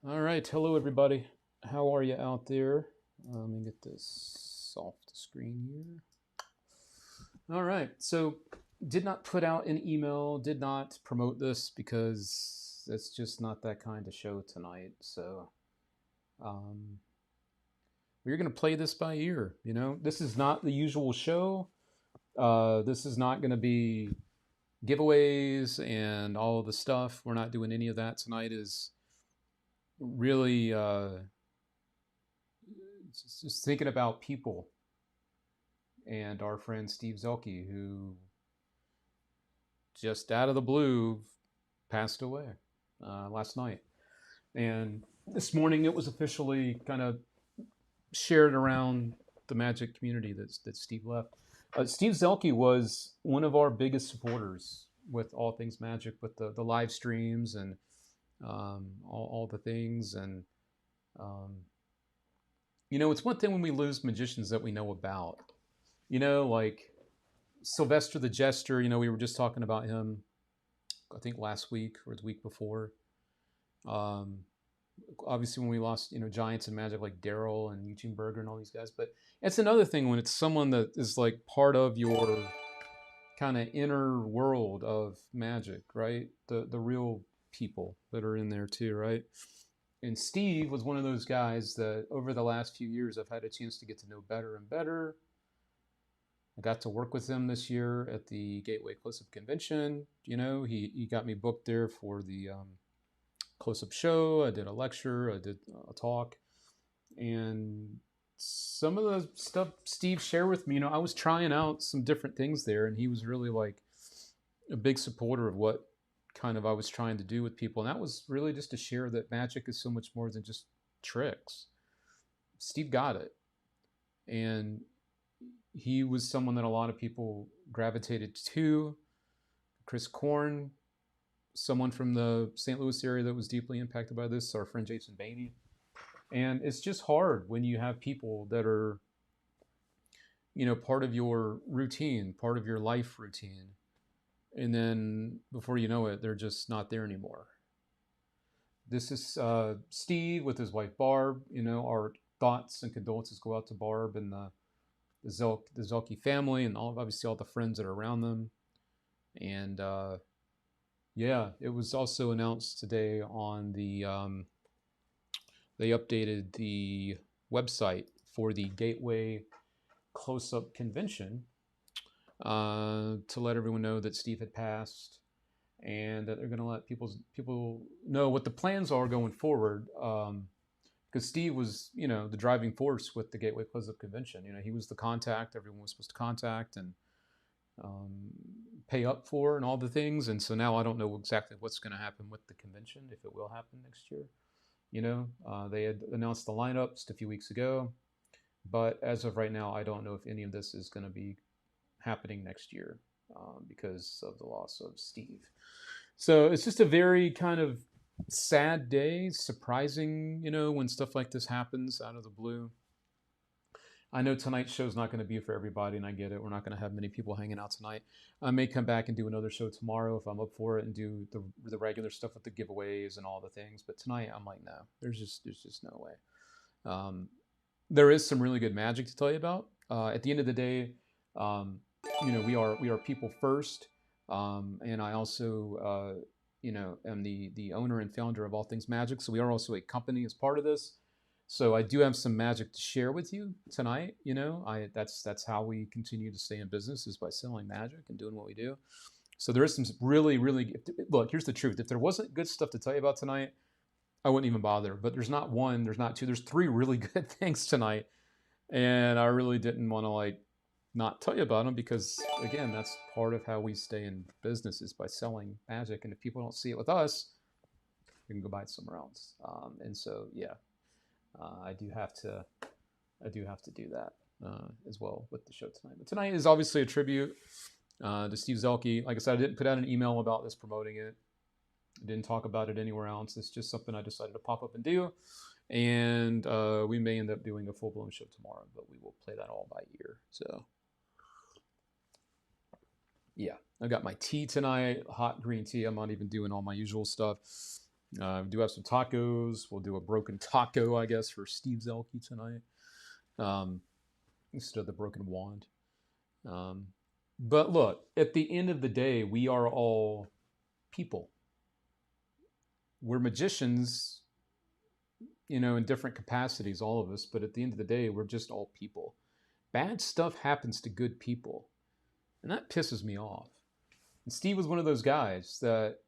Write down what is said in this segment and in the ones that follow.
All right, hello everybody. How are you out there? Let me get this off the screen here. All right, so did not put out an email, did not promote this because it's just not that kind of show tonight. So um, we're going to play this by ear. This is not the usual show. This is not going to be giveaways and all of the stuff. We're not doing any of that tonight. Is really just thinking about people and our friend Steve Zuelhke, who just out of the blue passed away last night. And this morning it was officially kind of shared around the Magic community that Steve left. Steve Zuelhke was one of our biggest supporters with all things Magic, with the live streams and all the things. And, um, it's one thing when we lose magicians that we know about. Like Sylvester the Jester, we were just talking about him, I think last week or the week before. Um, Obviously, when we lost, giants and Magic like Daryl and Eugene Berger and all these guys. But it's another thing when it's someone that is like part of your kind of inner world of Magic, right? The real people that are in there too, right? And Steve was one of those guys that over the last few years I've had a chance to get to know better and better. I got to work with him this year at the Gateway Close-Up Convention. He got me booked there for the close-up show. I did a lecture. I did a talk. And some of the stuff Steve shared with me, I was trying out some different things there, and he was really like a big supporter of what kind of I was trying to do with people. And that was really just to share that Magic is so much more than just tricks. Steve got it. And he was someone that a lot of people gravitated to. Chris Korn, someone from the St. Louis area that was deeply impacted by this, our friend Jason Bainey. And it's just hard when you have people that are, part of your routine, part of your life routine. And then before you know it, they're just not there anymore. This is Steve with his wife Barb. Our thoughts and condolences go out to Barb and the Zuelhke family, and obviously all the friends that are around them. And yeah, it was also announced today on they updated the website for the Gateway Close-Up Convention to let everyone know that Steve had passed, and that they're going to let people know what the plans are going forward. Because Steve was, the driving force with the Gateway Close-Up Convention. He was the contact everyone was supposed to contact and pay up for and all the things. And so now I don't know exactly what's going to happen with the convention, if it will happen next year. They had announced the lineup just a few weeks ago, but as of right now, I don't know if any of this is going to be happening next year because of the loss of Steve. So it's just a very kind of sad day, surprising, when stuff like this happens out of the blue. I know tonight's show is not going to be for everybody, and I get it. We're not going to have many people hanging out tonight. I may come back and do another show tomorrow if I'm up for it, and do the regular stuff with the giveaways and all the things. But tonight, I'm like, no, there's just no way. There is some really good Magic to tell you about. At the end of the day, we are people first, and I also am the owner and founder of All Things Magic. So we are also a company as part of this. So I do have some Magic to share with you tonight. That's how we continue to stay in business, is by selling Magic and doing what we do. So there is some really, really, look, here's the truth. If there wasn't good stuff to tell you about tonight, I wouldn't even bother. But there's not one, there's not two, there's three really good things tonight. And I really didn't want to not tell you about them because, again, that's part of how we stay in business, is by selling Magic. And if people don't see it with us, you can go buy it somewhere else. And so, yeah. I do have to do that as well with the show tonight. But tonight is obviously a tribute to Steve Zuelhke. Like I said, I didn't put out an email about this promoting it. I didn't talk about it anywhere else. It's just something I decided to pop up and do. And we may end up doing a full-blown show tomorrow, but we will play that all by ear. So, yeah, I got my tea tonight, hot green tea. I'm not even doing all my usual stuff. We do have some tacos. We'll do a broken taco, I guess, for Steve Zuelhke tonight, um, instead of the broken wand. Um, but look, at the end of the day, we are all people. We're magicians, in different capacities, all of us. But at the end of the day, we're just all people. Bad stuff happens to good people, and that pisses me off. And Steve was one of those guys that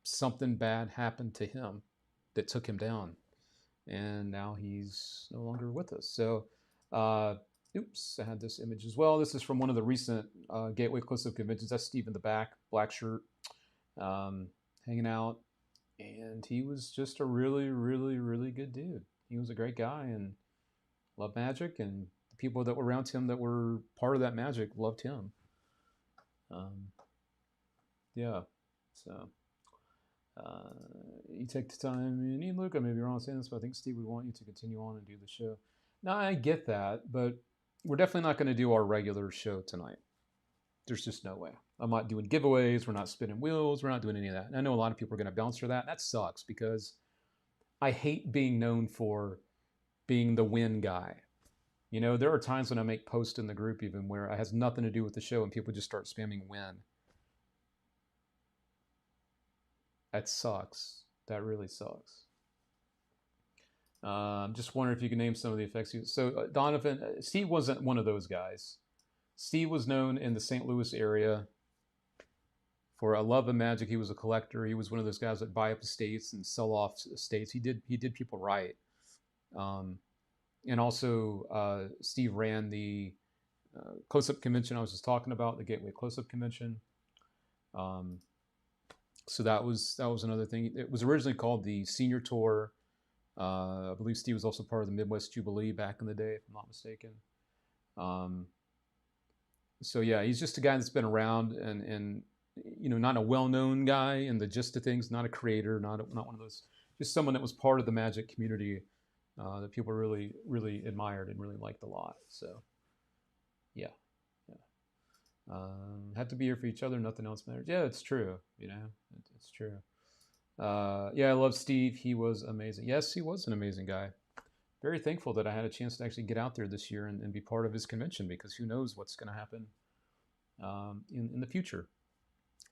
something bad happened to him that took him down, and now he's no longer with us. So, oops, I had this image as well. This is from one of the recent Gateway Close-Up conventions. That's Steve in the back, black shirt, hanging out, and he was just a really, really, really good dude. He was a great guy and loved magic, and the people that were around him that were part of that magic loved him. Yeah, so you take the time and you look. I may be wrong saying this, but I think Steve would want you to continue on and do the show. Now I get that, but we're definitely not going to do our regular show tonight. There's just no way. I'm not doing giveaways. We're not spinning wheels. We're not doing any of that. And I know a lot of people are going to bounce for that. That sucks because I hate being known for being the win guy. There are times when I make posts in the group even where it has nothing to do with the show and people just start spamming win. That sucks. That really sucks. Just wondering if you can name some of the effects. So Donovan, Steve wasn't one of those guys. Steve was known in the St. Louis area for a love of magic. He was a collector. He was one of those guys that buy up estates and sell off estates. He did people right. And also, Steve ran the close-up convention I was just talking about, the Gateway Close-Up Convention. So that was another thing. It was originally called the Senior Tour. I believe Steve was also part of the Midwest Jubilee back in the day, if I'm not mistaken. So yeah, he's just a guy that's been around and not a well-known guy in the gist of things, not a creator, not one of those, just someone that was part of the magic community that people really, really admired and really liked a lot. So yeah. Have to be here for each other. Nothing else matters. Yeah, it's true. It's true. Yeah, I love Steve. He was amazing. Yes, he was an amazing guy. Very thankful that I had a chance to actually get out there this year and be part of his convention, because who knows what's going to happen in the future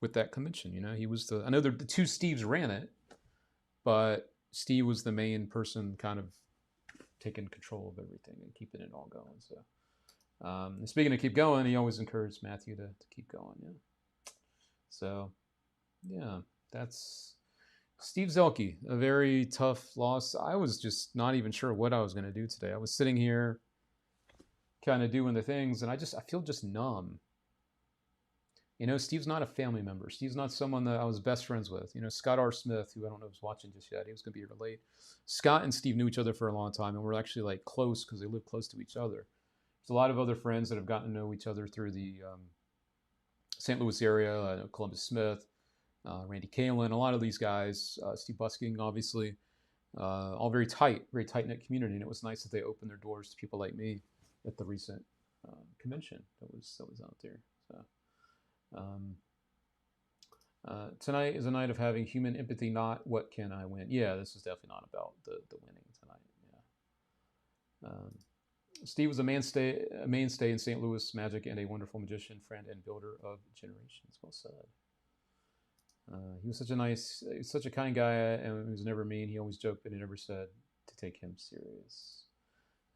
with that convention. He was I know the two Steves ran it, but Steve was the main person kind of taking control of everything and keeping it all going. So. And speaking of keep going, he always encouraged Matthew to keep going. Yeah. So, yeah, that's Steve Zuelhke. A very tough loss. I was just not even sure what I was going to do today. I was sitting here, kind of doing the things, and I feel just numb. Steve's not a family member. Steve's not someone that I was best friends with. Scott R. Smith, who I don't know if he's watching just yet. He was going to be here late. Scott and Steve knew each other for a long time, and we're actually like close because they live close to each other. There's a lot of other friends that have gotten to know each other through the St. Louis area. Columbus Smith, Randy Kalin, a lot of these guys, Steve Busking, obviously, all very tight-knit community. And it was nice that they opened their doors to people like me at the recent convention that was out there. So tonight is a night of having human empathy, not what can I win. Yeah, this is definitely not about the winning tonight. Yeah. Steve was a mainstay in St. Louis magic and a wonderful magician, friend, and builder of generations. Well said. He was such a kind guy, and he was never mean. He always joked, but he never said to take him serious.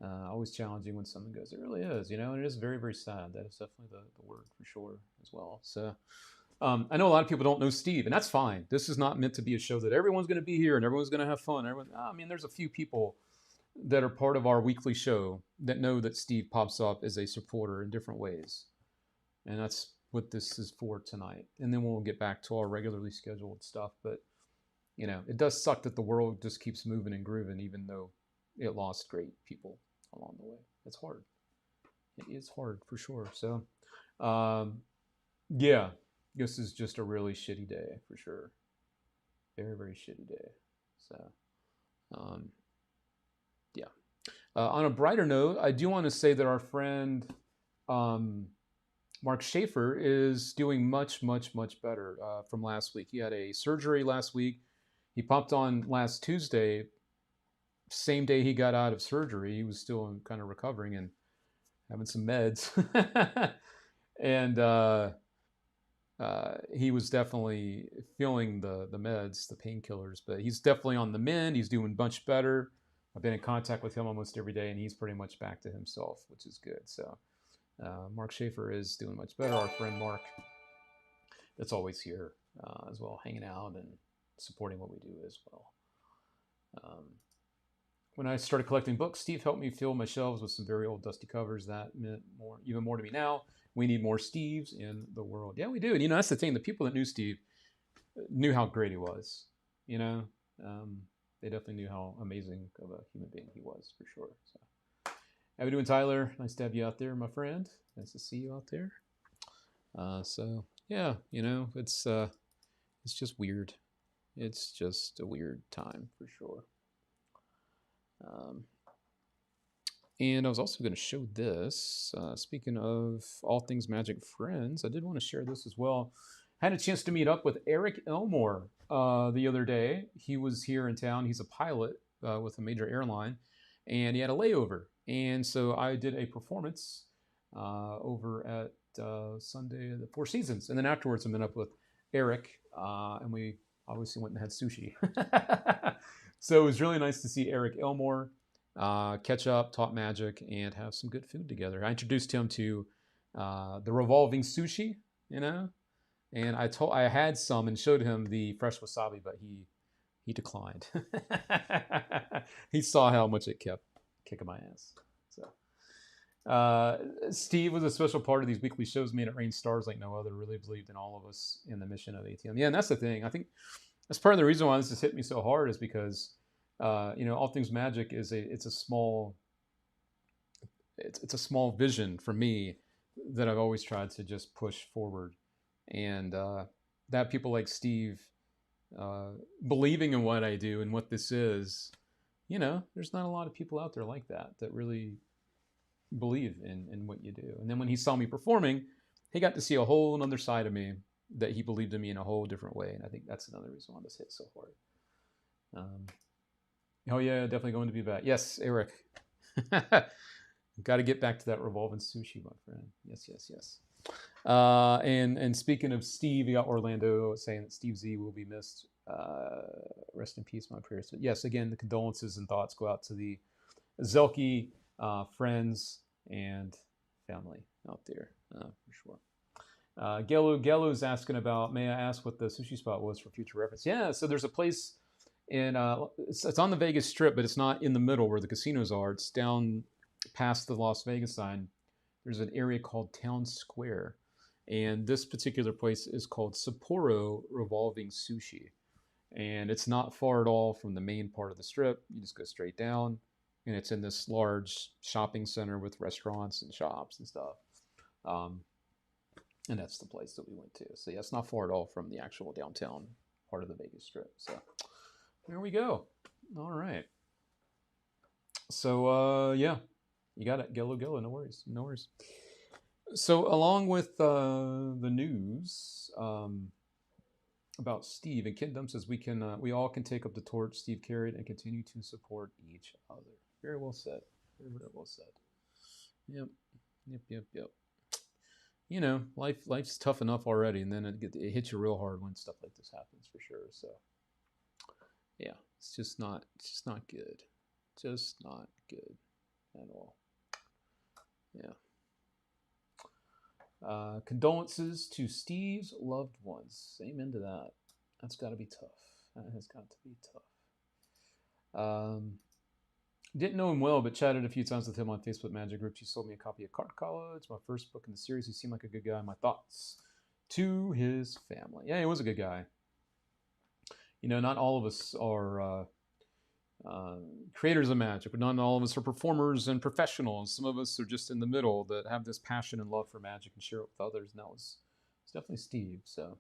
Always challenging when something goes. It really is, and it is very, very sad. That is definitely the word for sure as well. So I know a lot of people don't know Steve, and that's fine. This is not meant to be a show that everyone's going to be here and everyone's going to have fun. There's a few people that are part of our weekly show that know that Steve pops up as a supporter in different ways. And that's what this is for tonight. And then we'll get back to our regularly scheduled stuff. But, it does suck that the world just keeps moving and grooving, even though it lost great people along the way. It's hard. It is hard for sure. So, yeah, this is just a really shitty day for sure. Very, very shitty day. So, yeah. On a brighter note, I do want to say that our friend Mark Schaefer is doing much, much, much better from last week. He had a surgery last week. He popped on last Tuesday, same day he got out of surgery. He was still kind of recovering and having some meds. And he was definitely feeling the meds, the painkillers, but he's definitely on the mend. He's doing much better. I've been in contact with him almost every day, and he's pretty much back to himself, which is good. So Mark Schaefer is doing much better. Our friend Mark, that's always here as well, hanging out and supporting what we do as well. When I started collecting books, Steve helped me fill my shelves with some very old dusty covers. That meant even more to me now. We need more Steves in the world. Yeah, we do. And, that's the thing. The people that knew Steve knew how great he was. They definitely knew how amazing of a human being he was, for sure. So, how we doing, Tyler? Nice to have you out there, my friend. Nice to see you out there. So, yeah, it's just weird. It's just a weird time, for sure. And I was also going to show this. Speaking of all things magic friends, I did want to share this as well. I had a chance to meet up with Eric Elmore the other day. He was here in town. He's a pilot with a major airline, and he had a layover. And so I did a performance over at Sunday at the Four Seasons. And then afterwards I met up with Eric, and we obviously went and had sushi. So it was really nice to see Eric Elmore, catch up, talk magic, and have some good food together. I introduced him to the revolving sushi, and I had some and showed him the fresh wasabi, but he declined. He saw how much it kept kicking my ass. So Steve was a special part of these weekly shows, made it rain stars like no other. Really believed in all of us in the mission of ATM. Yeah, and that's the thing. I think that's part of the reason why this has hit me so hard is because all things magic it's a small vision for me that I've always tried to just push forward, and that people like Steve believing in what I do and what this is, there's not a lot of people out there like that really believe in what you do. And then when he saw me performing, he got to see a whole another side of me that he believed in me in a whole different way. And I think that's another reason why this hit so hard. Oh yeah, definitely going to be back. Yes, Eric. Got to get back to that revolving sushi, my friend. Yes. And speaking of Steve, you got Orlando saying that Steve Z will be missed. Rest in peace, my prayers. But yes, again, the condolences and thoughts go out to the Zuelhke friends and family out there, for sure. Gelu is asking about, may I ask what the sushi spot was for future reference? Yeah, so there's a place in, it's on the Vegas Strip, but it's not in the middle where the casinos are. It's down past the Las Vegas sign. There's an area called Town Square. And this particular place is called Sapporo Revolving Sushi. And it's not far at all from the main part of the strip. You just go straight down. And it's in this large shopping center with restaurants and shops and stuff. And that's the place that we went to. So yeah, it's not far at all from the actual downtown part of the Vegas Strip. So there we go. All right. So yeah, you got it. Gelo. No worries. So along with the news about Steve, and Ken Dump says we all can take up the torch Steve carried and continue to support each other. Very well said. Very well said. Yep. Life's tough enough already, and then it hits you real hard when stuff like this happens, for sure. So, yeah, it's just not good. Just not good at all. Yeah. Condolences to Steve's loved ones. Amen to that. That's got to be tough. That has got to be tough. Didn't know him well, but chatted a few times with him on Facebook Magic Group. He sold me a copy of Card College. It's my first book in the series. He seemed like a good guy. My thoughts to his family. Yeah, he was a good guy. Not all of us are creators of magic, but not all of us are performers and professionals. Some of us are just in the middle that have this passion and love for magic and share it with others. And it's definitely Steve. So,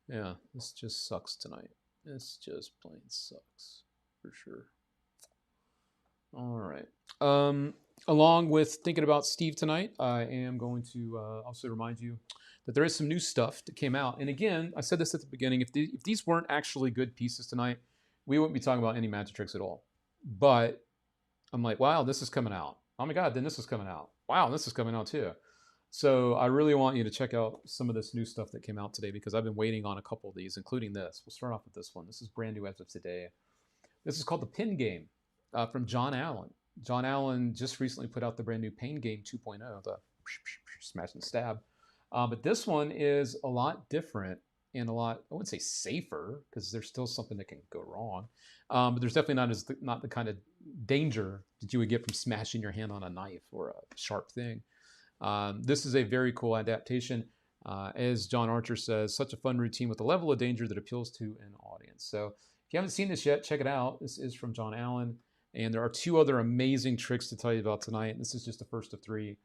yeah, this just sucks tonight. This just plain sucks, for sure. All right. Along with thinking about Steve tonight, I am going to also remind you But there is some new stuff that came out. And again, I said this at the beginning, if these weren't actually good pieces tonight, we wouldn't be talking about any magic tricks at all. But I'm like, wow, this is coming out. Oh my God, then this is coming out. Wow, this is coming out too. So I really want you to check out some of this new stuff that came out today, because I've been waiting on a couple of these, including this. We'll start off with this one. This is brand new as of today. This is called the Pin Game from John Allen. John Allen just recently put out the brand new Pain Game 2.0, the smash and stab. But this one is a lot different and a lot, I wouldn't say safer, because there's still something that can go wrong. But there's definitely not the kind of danger that you would get from smashing your hand on a knife or a sharp thing. This is a very cool adaptation. As John Archer says, such a fun routine with a level of danger that appeals to an audience. So if you haven't seen this yet, check it out. This is from John Allen. And there are 2 other amazing tricks to tell you about tonight. And this is just the first of 3.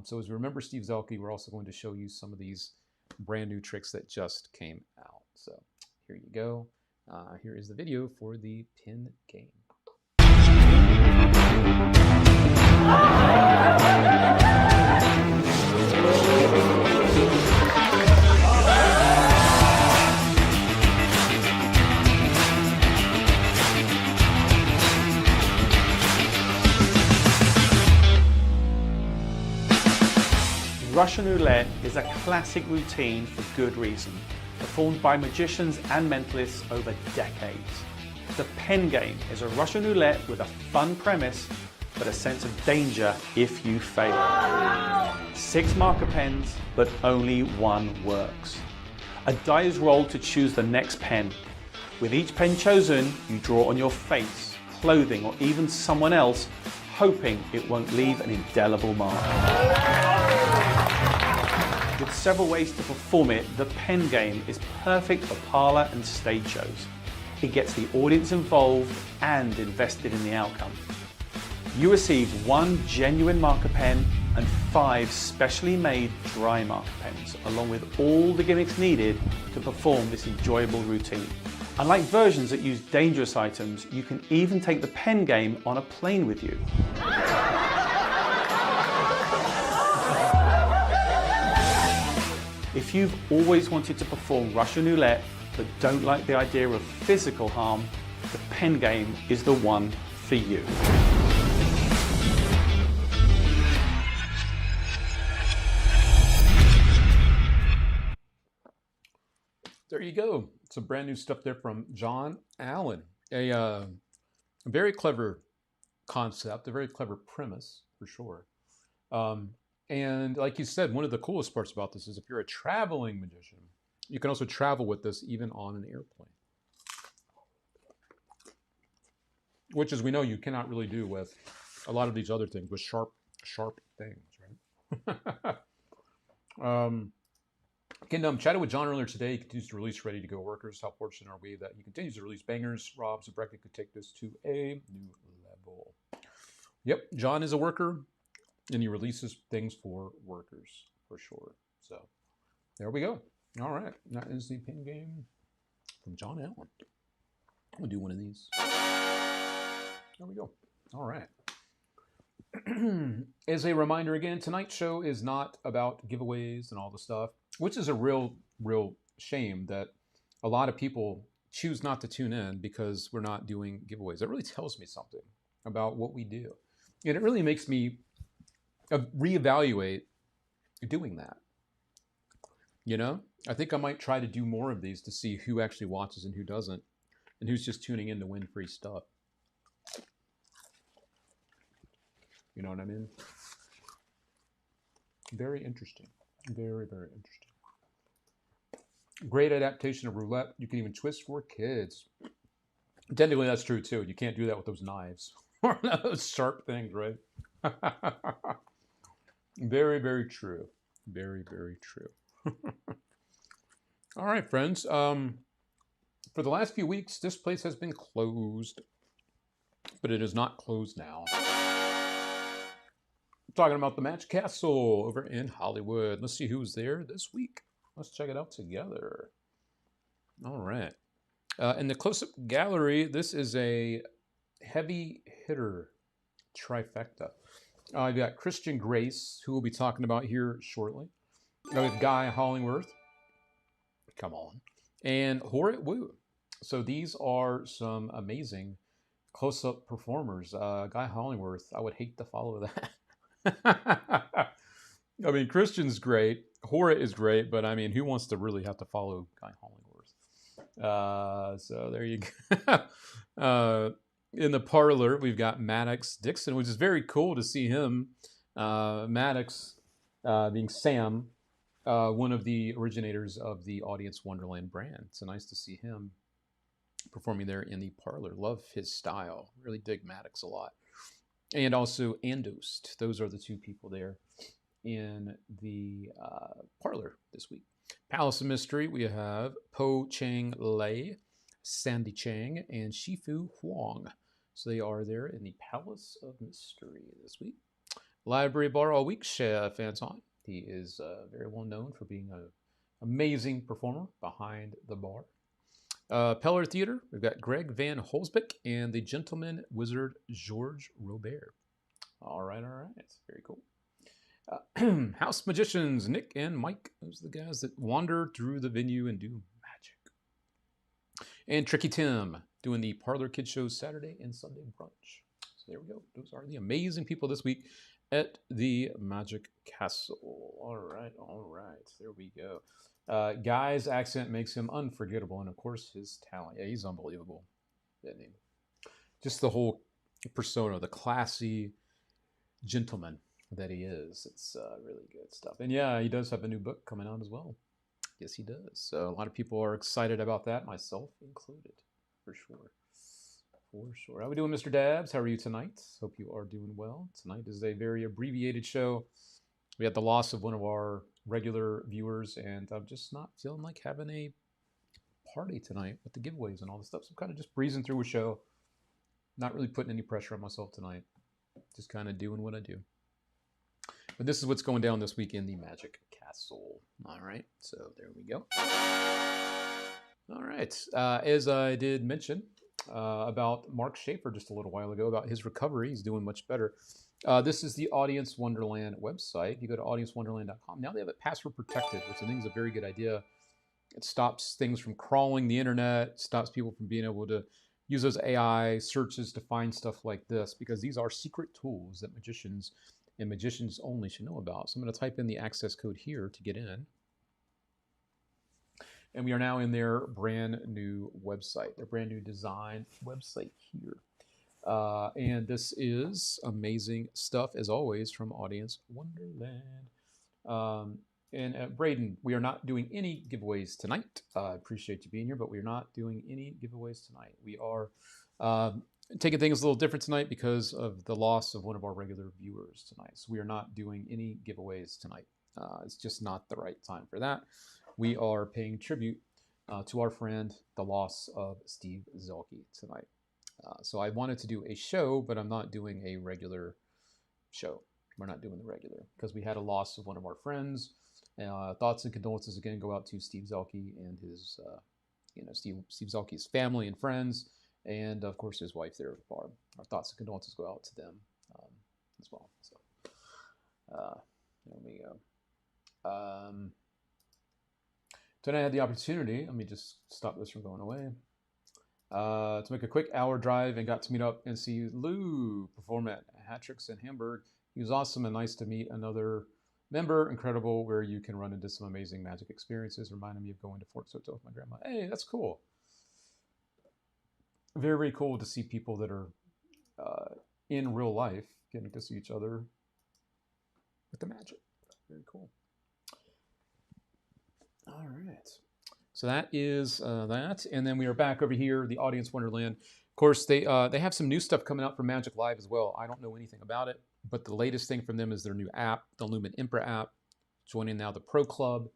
So as we remember Steve Zuelhke, we're also going to show you some of these brand new tricks that just came out. So here you go. Here is the video for the Pin Game. Russian roulette is a classic routine for good reason, performed by magicians and mentalists over decades. The Pen Game is a Russian roulette with a fun premise, but a sense of danger if you fail. 6 marker pens, but only 1 works. A die is rolled to choose the next pen. With each pen chosen, you draw on your face, clothing, or even someone else, hoping it won't leave an indelible mark. With several ways to perform it, the Pen Game is perfect for parlor and stage shows. It gets the audience involved and invested in the outcome. You receive 1 genuine marker pen and 5 specially made dry marker pens, along with all the gimmicks needed to perform this enjoyable routine. Unlike versions that use dangerous items, you can even take the Pen Game on a plane with you. If you've always wanted to perform Russian roulette but don't like the idea of physical harm, the Pen Game is the one for you. There you go. Some brand new stuff there from John Allen. A very clever concept, a very clever premise, for sure. And like you said, one of the coolest parts about this is if you're a traveling magician, you can also travel with this even on an airplane. Which, as we know, you cannot really do with a lot of these other things, with sharp things, right? Chatted with John earlier today. He continues to release ready-to-go workers. How fortunate are we that he continues to release bangers? Rob Zuelhke could take this to a new level. Yep, John is a worker, and he releases things for workers, for sure. So there we go. All right, that is the Pin Game from John Allen. We'll do one of these. There we go. All right. As a reminder again, tonight's show is not about giveaways and all the stuff, which is a real shame that a lot of people choose not to tune in because we're not doing giveaways. It really tells me something about what we do. And it really makes me reevaluate doing that. You know, I think I might try to do more of these to see who actually watches and who doesn't, and who's just tuning in to win free stuff. You know what I mean? Very interesting. Very, very interesting. Great adaptation of roulette. You can even twist for kids. Technically, that's true too. You can't do that with those knives or those sharp things, right? Very, very true. Very, very true. All right, friends. For the last few weeks, this place has been closed, but it is not closed now. I'm talking about the Match Castle over in Hollywood. Let's see who's there this week. Let's check it out together. All right. In the close-up gallery, this is a heavy hitter trifecta. I've got Christian Grace, who we'll be talking about here shortly. With Guy Hollingworth, come on, and Horit Wu. So these are some amazing close-up performers. Guy Hollingworth, I would hate to follow that. I mean, Christian's great. Horit is great, but I mean, who wants to really have to follow Guy Hollingworth? So there you go. In the parlor, we've got Maddox Dixon, which is very cool to see him. Maddox being Sam, one of the originators of the Audience Wonderland brand. So nice to see him performing there in the parlor. Love his style. Really dig Maddox a lot. And also Andost. Those are the two people there in the parlor this week. Palace of Mystery, we have Po Chang Lei, Sandy Chang, and Shifu Huang. So they are there in the Palace of Mystery this week. Library Bar all week, Chef Anton. He is very well known for being an amazing performer behind the bar. Peller Theater, we've got Greg Van Holsbeck and the Gentleman Wizard George Robert. All right, very cool. House Magicians, Nick and Mike. Those are the guys that wander through the venue and do magic. And Tricky Tim doing the Parlor Kid Shows Saturday and Sunday brunch. So there we go. Those are the amazing people this week at the Magic Castle. All right. There we go. Guy's accent makes him unforgettable, and of course his talent. Yeah, he's unbelievable. Just the whole persona, the classy gentleman that he is. It's really good stuff. And yeah, he does have a new book coming out as well. Yes, he does. So a lot of people are excited about that, myself included, for sure. How are we doing, Mr. Dabbs? How are you tonight? Hope you are doing well. Tonight is a very abbreviated show. We had the loss of one of our regular viewers, and I'm just not feeling like having a party tonight with the giveaways and all this stuff. So I'm kind of just breezing through a show, not really putting any pressure on myself tonight. Just kind of doing what I do. But this is what's going down this week in the Magic Castle. All right, so there we go. All right, as I did mention about Mark Schaefer just a little while ago, about his recovery, he's doing much better. This is the Audience Wonderland website. You go to audiencewonderland.com. Now they have it password protected, which I think is a very good idea. It stops things from crawling the internet, stops people from being able to use those AI searches to find stuff like this, because these are secret tools that magicians and magicians only should know about. So I'm going to type in the access code here to get in. And we are now in their brand new website, their brand new design website here. And this is amazing stuff, as always, from Audience Wonderland. And Braden, we are not doing any giveaways tonight. I appreciate you being here, but we are not doing any giveaways tonight. We are taking things a little different tonight because of the loss of one of our regular viewers tonight. So we are not doing any giveaways tonight. It's just not the right time for that. We are paying tribute to our friend, the loss of Steve Zuelhke tonight. So I wanted to do a show, but I'm not doing a regular show. We're not doing the regular because we had a loss of one of our friends. Thoughts and condolences again go out to Steve Zuelhke and his, Steve Zuelhke's family and friends, and of course his wife there, Barb. Our thoughts and condolences go out to them as well. So there we go. Tonight I had the opportunity. Let me just stop this from going away. To make a quick hour drive and got to meet up and see Lou perform at Hattricks in Hamburg. He was awesome and nice to meet another member. Incredible, where you can run into some amazing magic experiences. Reminded me of going to Fort Soto with my grandma. Hey, that's cool. Very, very cool to see people that are in real life getting to see each other with the magic. Very cool. All right. So that is that. And then we are back over here, the Audience Wonderland. Of course, they have some new stuff coming out for Magic Live as well. I don't know anything about it, but the latest thing from them is their new app, the Lumen Impra app, joining now the Pro Club.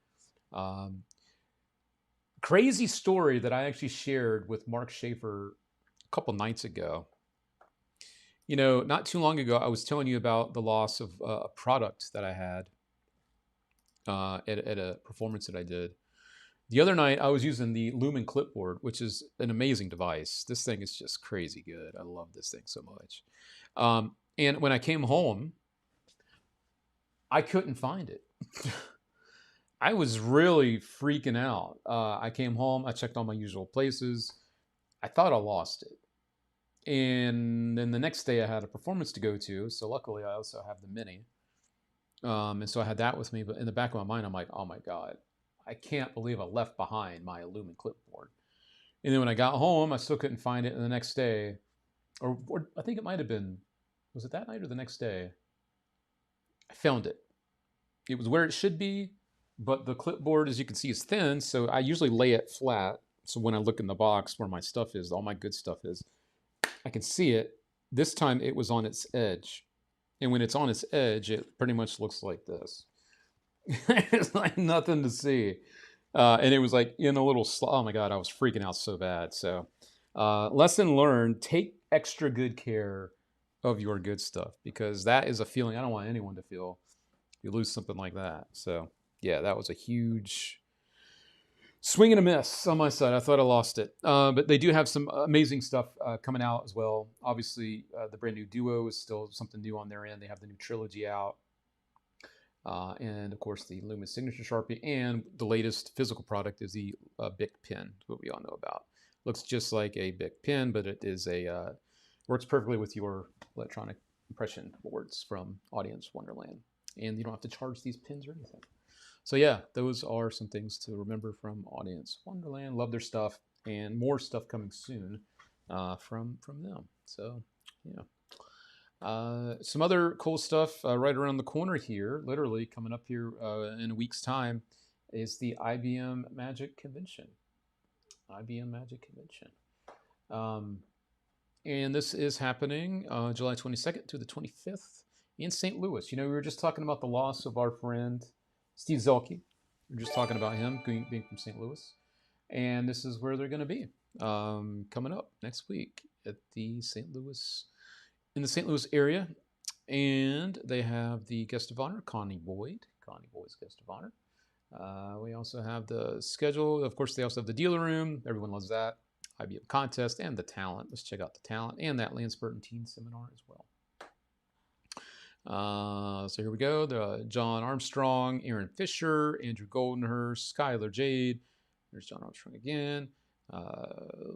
Crazy story that I actually shared with Mark Schaefer a couple nights ago. You know, not too long ago, I was telling you about the loss of a product that I had at a performance that I did. The other night, I was using the Lumen Clipboard, which is an amazing device. This thing is just crazy good. I love this thing so much. And when I came home, I couldn't find it. I was really freaking out. I came home, I checked all my usual places. I thought I lost it. And then the next day I had a performance to go to. So luckily I also have the Mini. And so I had that with me. But in the back of my mind, I'm like, oh my God, I can't believe I left behind my Lumen clipboard. And then when I got home, I still couldn't find it. And the next day, or I think it might have been, was it that night or the next day? I found it. It was where it should be, but the clipboard, as you can see, is thin. So I usually lay it flat. So when I look in the box where my stuff is, all my good stuff is, I can see it. This time it was on its edge. And when it's on its edge, it pretty much looks like this. It's like nothing to see. And it was like in a little, oh my God, I was freaking out so bad. So, lesson learned, take extra good care of your good stuff because that is a feeling I don't want anyone to feel. You lose something like that. So, yeah, that was a huge swing and a miss on my side. I thought I lost it. But they do have some amazing stuff coming out as well. Obviously, the brand new Duo is still something new on their end. They have the new trilogy out. And of course, the Lumen Signature Sharpie, and the latest physical product is the Bic pen, what we all know about. Looks just like a Bic pen, but it is works perfectly with your electronic impression boards from Audience Wonderland, and you don't have to charge these pins or anything. So yeah, those are some things to remember from Audience Wonderland. Love their stuff, and more stuff coming soon from them. So yeah. Some other cool stuff right around the corner here, literally coming up here in a week's time, is the IBM Magic Convention. IBM Magic Convention. And this is happening July 22nd to the 25th in St. Louis. You know, we were just talking about the loss of our friend Steve Zuelhke. We were just talking about him being from St. Louis. And this is where they're going to be coming up next week at the St. Louis, in the St. Louis area. And they have the guest of honor, Connie Boyd. Connie Boyd's guest of honor. We also have the schedule. Of course, they also have the dealer room. Everyone loves that. IBM contest and the talent. Let's check out the talent and that Lance Burton teen seminar as well. So here we go. The John Armstrong, Aaron Fisher, Andrew Goldenhurst, Skylar Jade. There's John Armstrong again.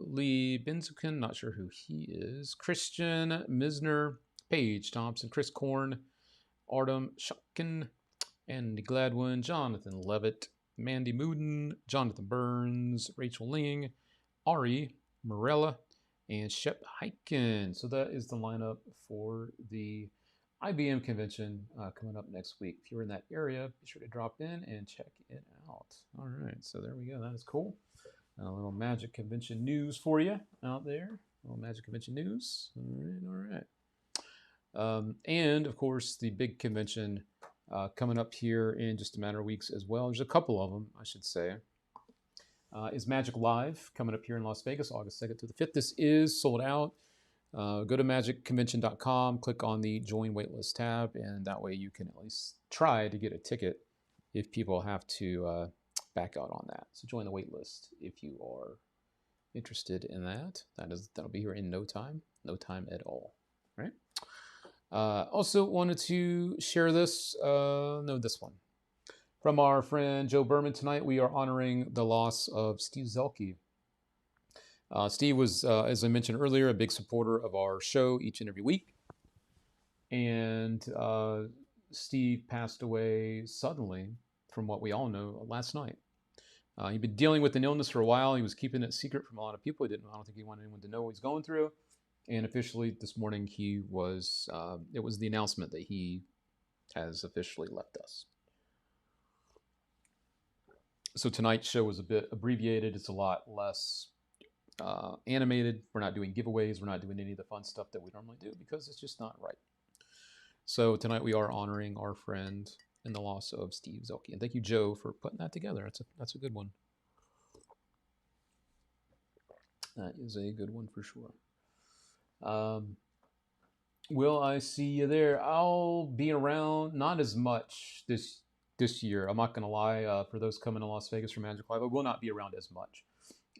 Lee Benzukin, not sure who he is. Christian Misner, Paige Thompson, Chris Korn, Artem Shotkin, Andy Gladwin, Jonathan Levitt, Mandy Mooden, Jonathan Burns, Rachel Ling, Ari Morella, and Shep Hyken. So that is the lineup for the IBM convention coming up next week. If you're in that area, be sure to drop in and check it out. All right, so there we go. That is cool. A little Magic Convention news for you out there. A little Magic Convention news. All right. And of course, the big convention coming up here in just a matter of weeks as well. There's a couple of them, I should say. Is Magic Live coming up here in Las Vegas, August 2nd to the 5th. This is sold out. Go to magicconvention.com, click on the Join Waitlist tab, and that way you can at least try to get a ticket if people have to back out on that. So join the waitlist if you are interested in that. That'll be here in no time at all. Right? Also wanted to share this. This one. From our friend Joe Berman tonight, we are honoring the loss of Steve Zuelhke. Steve was, as I mentioned earlier, a big supporter of our show each and every week. And Steve passed away suddenly, from what we all know, last night. He'd been dealing with an illness for a while. He was keeping it secret from a lot of people. I don't think he wanted anyone to know what he's going through. And officially this morning, it was the announcement that he has officially left us. So tonight's show was a bit abbreviated. It's a lot less animated. We're not doing giveaways. We're not doing any of the fun stuff that we normally do because it's just not right. So tonight we are honoring our friend in the loss of Steve Zuelhke. And thank you, Joe, for putting that together. That's a good one. That is a good one for sure. Will I see you there? I'll be around, not as much this year. I'm not going to lie. For those coming to Las Vegas for Magic Live, I will not be around as much.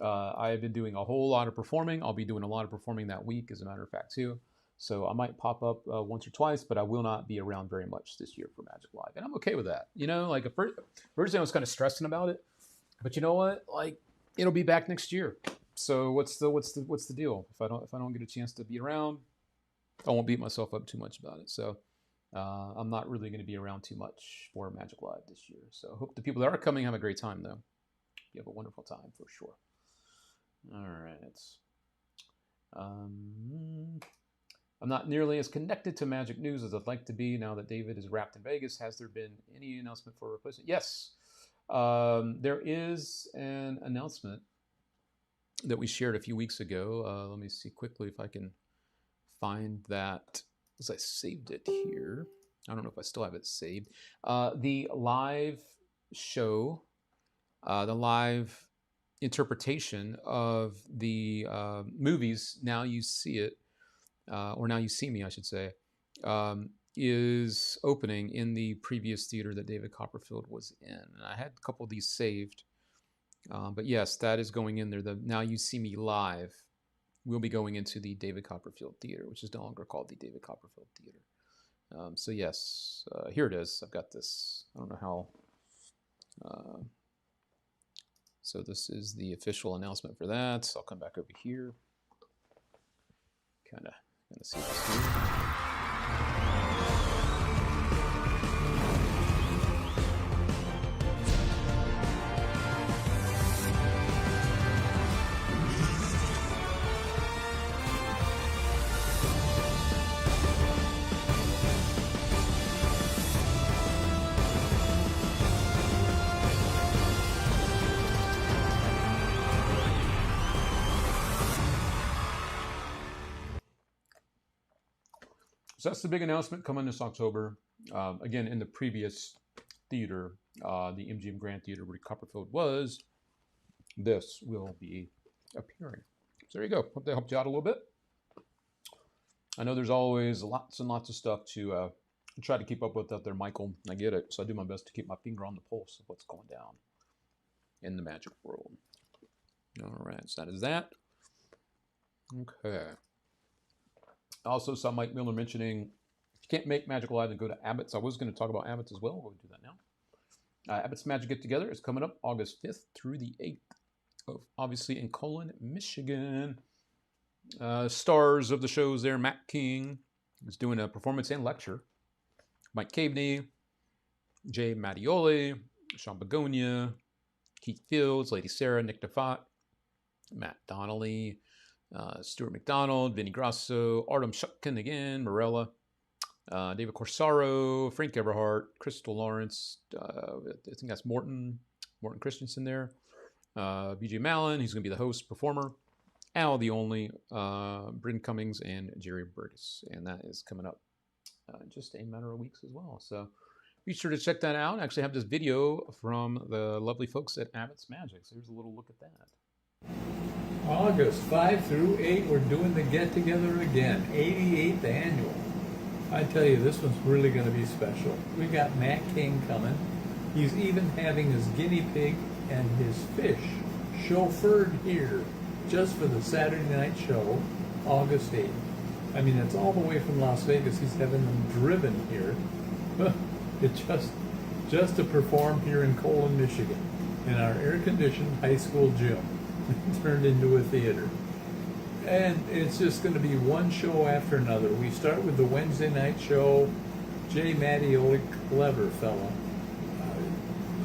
I have been doing a whole lot of performing. I'll be doing a lot of performing that week, as a matter of fact, too. So I might pop up once or twice, but I will not be around very much this year for Magic Live, and I'm okay with that. You know, like originally I was kind of stressing about it, but you know what? Like it'll be back next year. So what's the deal? If I don't get a chance to be around, I won't beat myself up too much about it. So I'm not really going to be around too much for Magic Live this year. So I hope the people that are coming have a great time, though. You have a wonderful time for sure. All right. I'm not nearly as connected to Magic news as I'd like to be now that David is wrapped in Vegas. Has there been any announcement for a replacement? Yes. There is an announcement that we shared a few weeks ago. Let me see quickly if I can find that, because I saved it here. I don't know if I still have it saved. The live show, the live interpretation of the movies, Now You See It, or Now You See Me, I should say, is opening in the previous theater that David Copperfield was in. And I had a couple of these saved. But yes, that is going in there. The Now You See Me Live will be going into the David Copperfield Theater, which is no longer called the David Copperfield Theater. So yes, here it is. I've got this. I don't know how. So this is the official announcement for that. So I'll come back over here. Kind of see this here. So that's the big announcement coming this October. Again, in the previous theater, the MGM Grand Theater where Copperfield was, this will be appearing. So there you go. Hope that helped you out a little bit. I know there's always lots and lots of stuff to try to keep up with out there, Michael. I get it. So I do my best to keep my finger on the pulse of what's going down in the magic world. All right, so that is that. Okay. I also saw Mike Miller mentioning if you can't make Magic Live, then go to Abbott's. I was going to talk about Abbott's as well. We'll do that now. Abbott's Magic Get Together is coming up August 5th through the 8th, obviously in Colon, Michigan. Stars of the shows there, Matt King is doing a performance and lecture. Mike Caveney, Jay Mattioli, Sean Begonia, Keith Fields, Lady Sarah, Nick DeFott, Matt Donnelly, Stuart McDonald, Vinny Grasso, Artem Shutkin again, Morella, David Corsaro, Frank Everhart, Crystal Lawrence, I think that's Morton Christensen there, BJ Mallon, he's going to be the host, performer, Al the Only, Bryn Cummings, and Jerry Burgess. And that is coming up in just a matter of weeks as well. So be sure to check that out. I actually have this video from the lovely folks at Abbott's Magic. So here's a little look at that. August 5 through 8, we're doing the get-together again, 88th annual. I tell you, this one's really going to be special. We got Matt King coming. He's even having his guinea pig and his fish chauffeured here just for the Saturday night show, August 8th. I mean, it's all the way from Las Vegas. He's having them driven here. It just to perform here in Colon, Michigan, in our air-conditioned high school gym. Turned into a theater. And it's just going to be one show after another. We start with the Wednesday night show. Jay Mattioli, clever fella.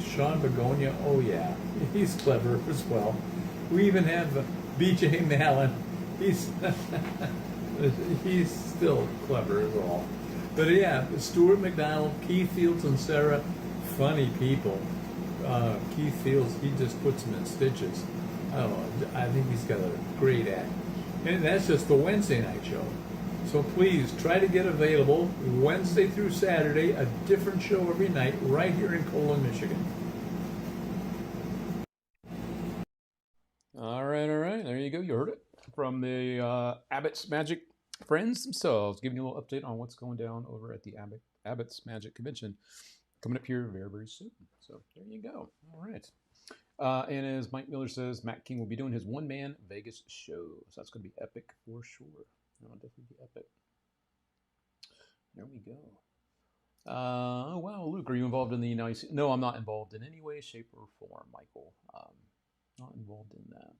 Sean Begonia, oh yeah, he's clever as well. We even have B.J. Mallon. He's still clever as all. But yeah, Stuart McDonald, Keith Fields, and Sarah, funny people. Keith Fields, he just puts them in stitches. I think he's got a great act. And that's just the Wednesday night show. So please try to get available Wednesday through Saturday, a different show every night right here in Colon, Michigan. All right. There you go. You heard it from the Abbott's Magic friends themselves, giving you a little update on what's going down over at the Abbott's Magic Convention coming up here very, very soon. So there you go. All right. And as Mike Miller says, Matt King will be doing his one-man Vegas show. So that's going to be epic for sure. It'll definitely be epic. go? Oh, wow, Luke, are you involved in the United States? No, I'm not involved in any way, shape, or form, Michael. Not involved in that.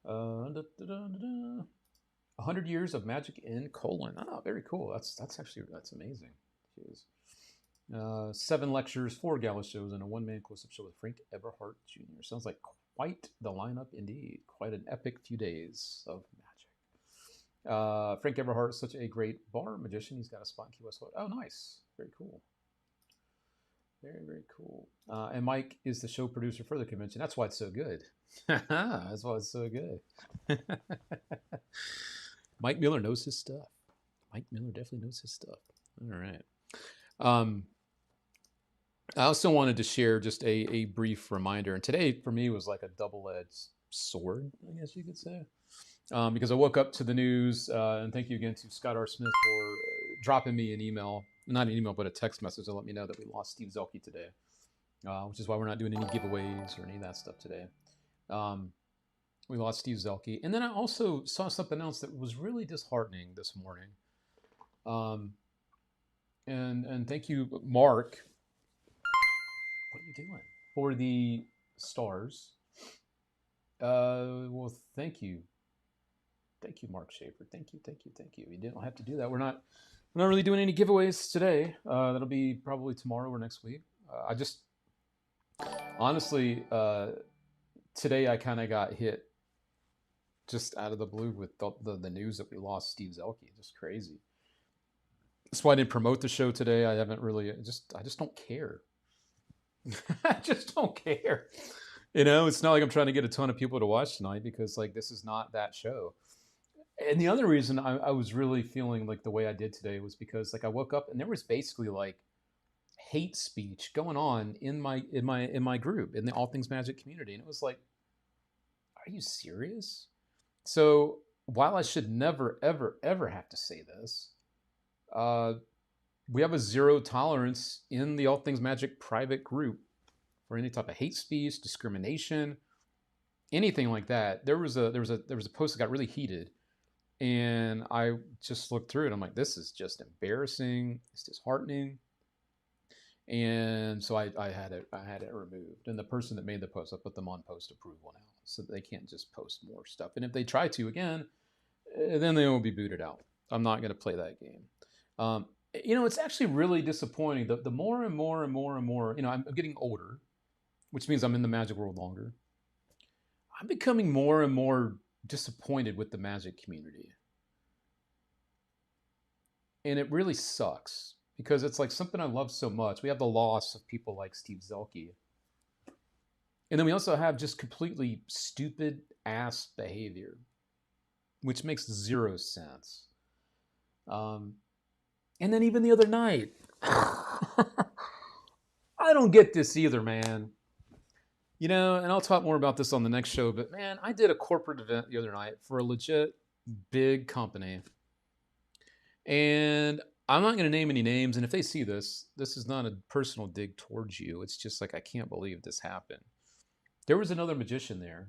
Da, da, da, da, da. 100 years of magic in colon. Oh, very cool. That's amazing. Jeez. 7 lectures, 4 gala shows, and a one-man close-up show with Frank Everhart Jr. Sounds like quite the lineup indeed. Quite an epic few days of magic. Frank Everhart is such a great bar magician. He's got a spot in Key West. Oh, nice. Very cool. Very, very cool. And Mike is the show producer for the convention. That's why it's so good. That's why it's so good. Mike Miller knows his stuff. Mike Miller definitely knows his stuff. All right. I also wanted to share just a brief reminder. And today, for me, was like a double-edged sword, I guess you could say. Because I woke up to the news, and thank you again to Scott R. Smith for dropping me an email. Not an email, but a text message to let me know that we lost Steve Zuelhke today, which is why we're not doing any giveaways or any of that stuff today. We lost Steve Zuelhke. And then I also saw something else that was really disheartening this morning. And thank you, Mark. What are you doing? For the stars. Well, thank you. Thank you, Mark Schaefer. Thank you. You didn't have to do that. We're not really doing any giveaways today. That'll be probably tomorrow or next week. I just, honestly, today I kind of got hit just out of the blue with the news that we lost Steve Zuelhke. Just crazy. That's why I didn't promote the show today. I haven't really, I just don't care. I just don't care. It's not like I'm trying to get a ton of people to watch tonight because like this is not that show. And the other reason I was really feeling like the way I did today was because like I woke up and there was basically like hate speech going on in my group, in the All Things Magic community. And it was like, are you serious? So while I should never, ever, ever have to say this, we have a zero tolerance in the All Things Magic private group for any type of hate speech, discrimination, anything like that. There was a post that got really heated, and I just looked through it. I'm like, this is just embarrassing. It's disheartening. And so I had it removed. And the person that made the post, I put them on post approval now, so they can't just post more stuff. And if they try to again, then they will be booted out. I'm not going to play that game. It's actually really disappointing. The more and more, I'm getting older, which means I'm in the magic world longer. I'm becoming more and more disappointed with the magic community. And it really sucks because it's like something I love so much. We have the loss of people like Steve Zuelhke. And then we also have just completely stupid ass behavior, which makes zero sense. And then even the other night, I don't get this either, man. And I'll talk more about this on the next show, but man, I did a corporate event the other night for a legit big company. And I'm not going to name any names. And if they see this is not a personal dig towards you. It's just like, I can't believe this happened. There was another magician there.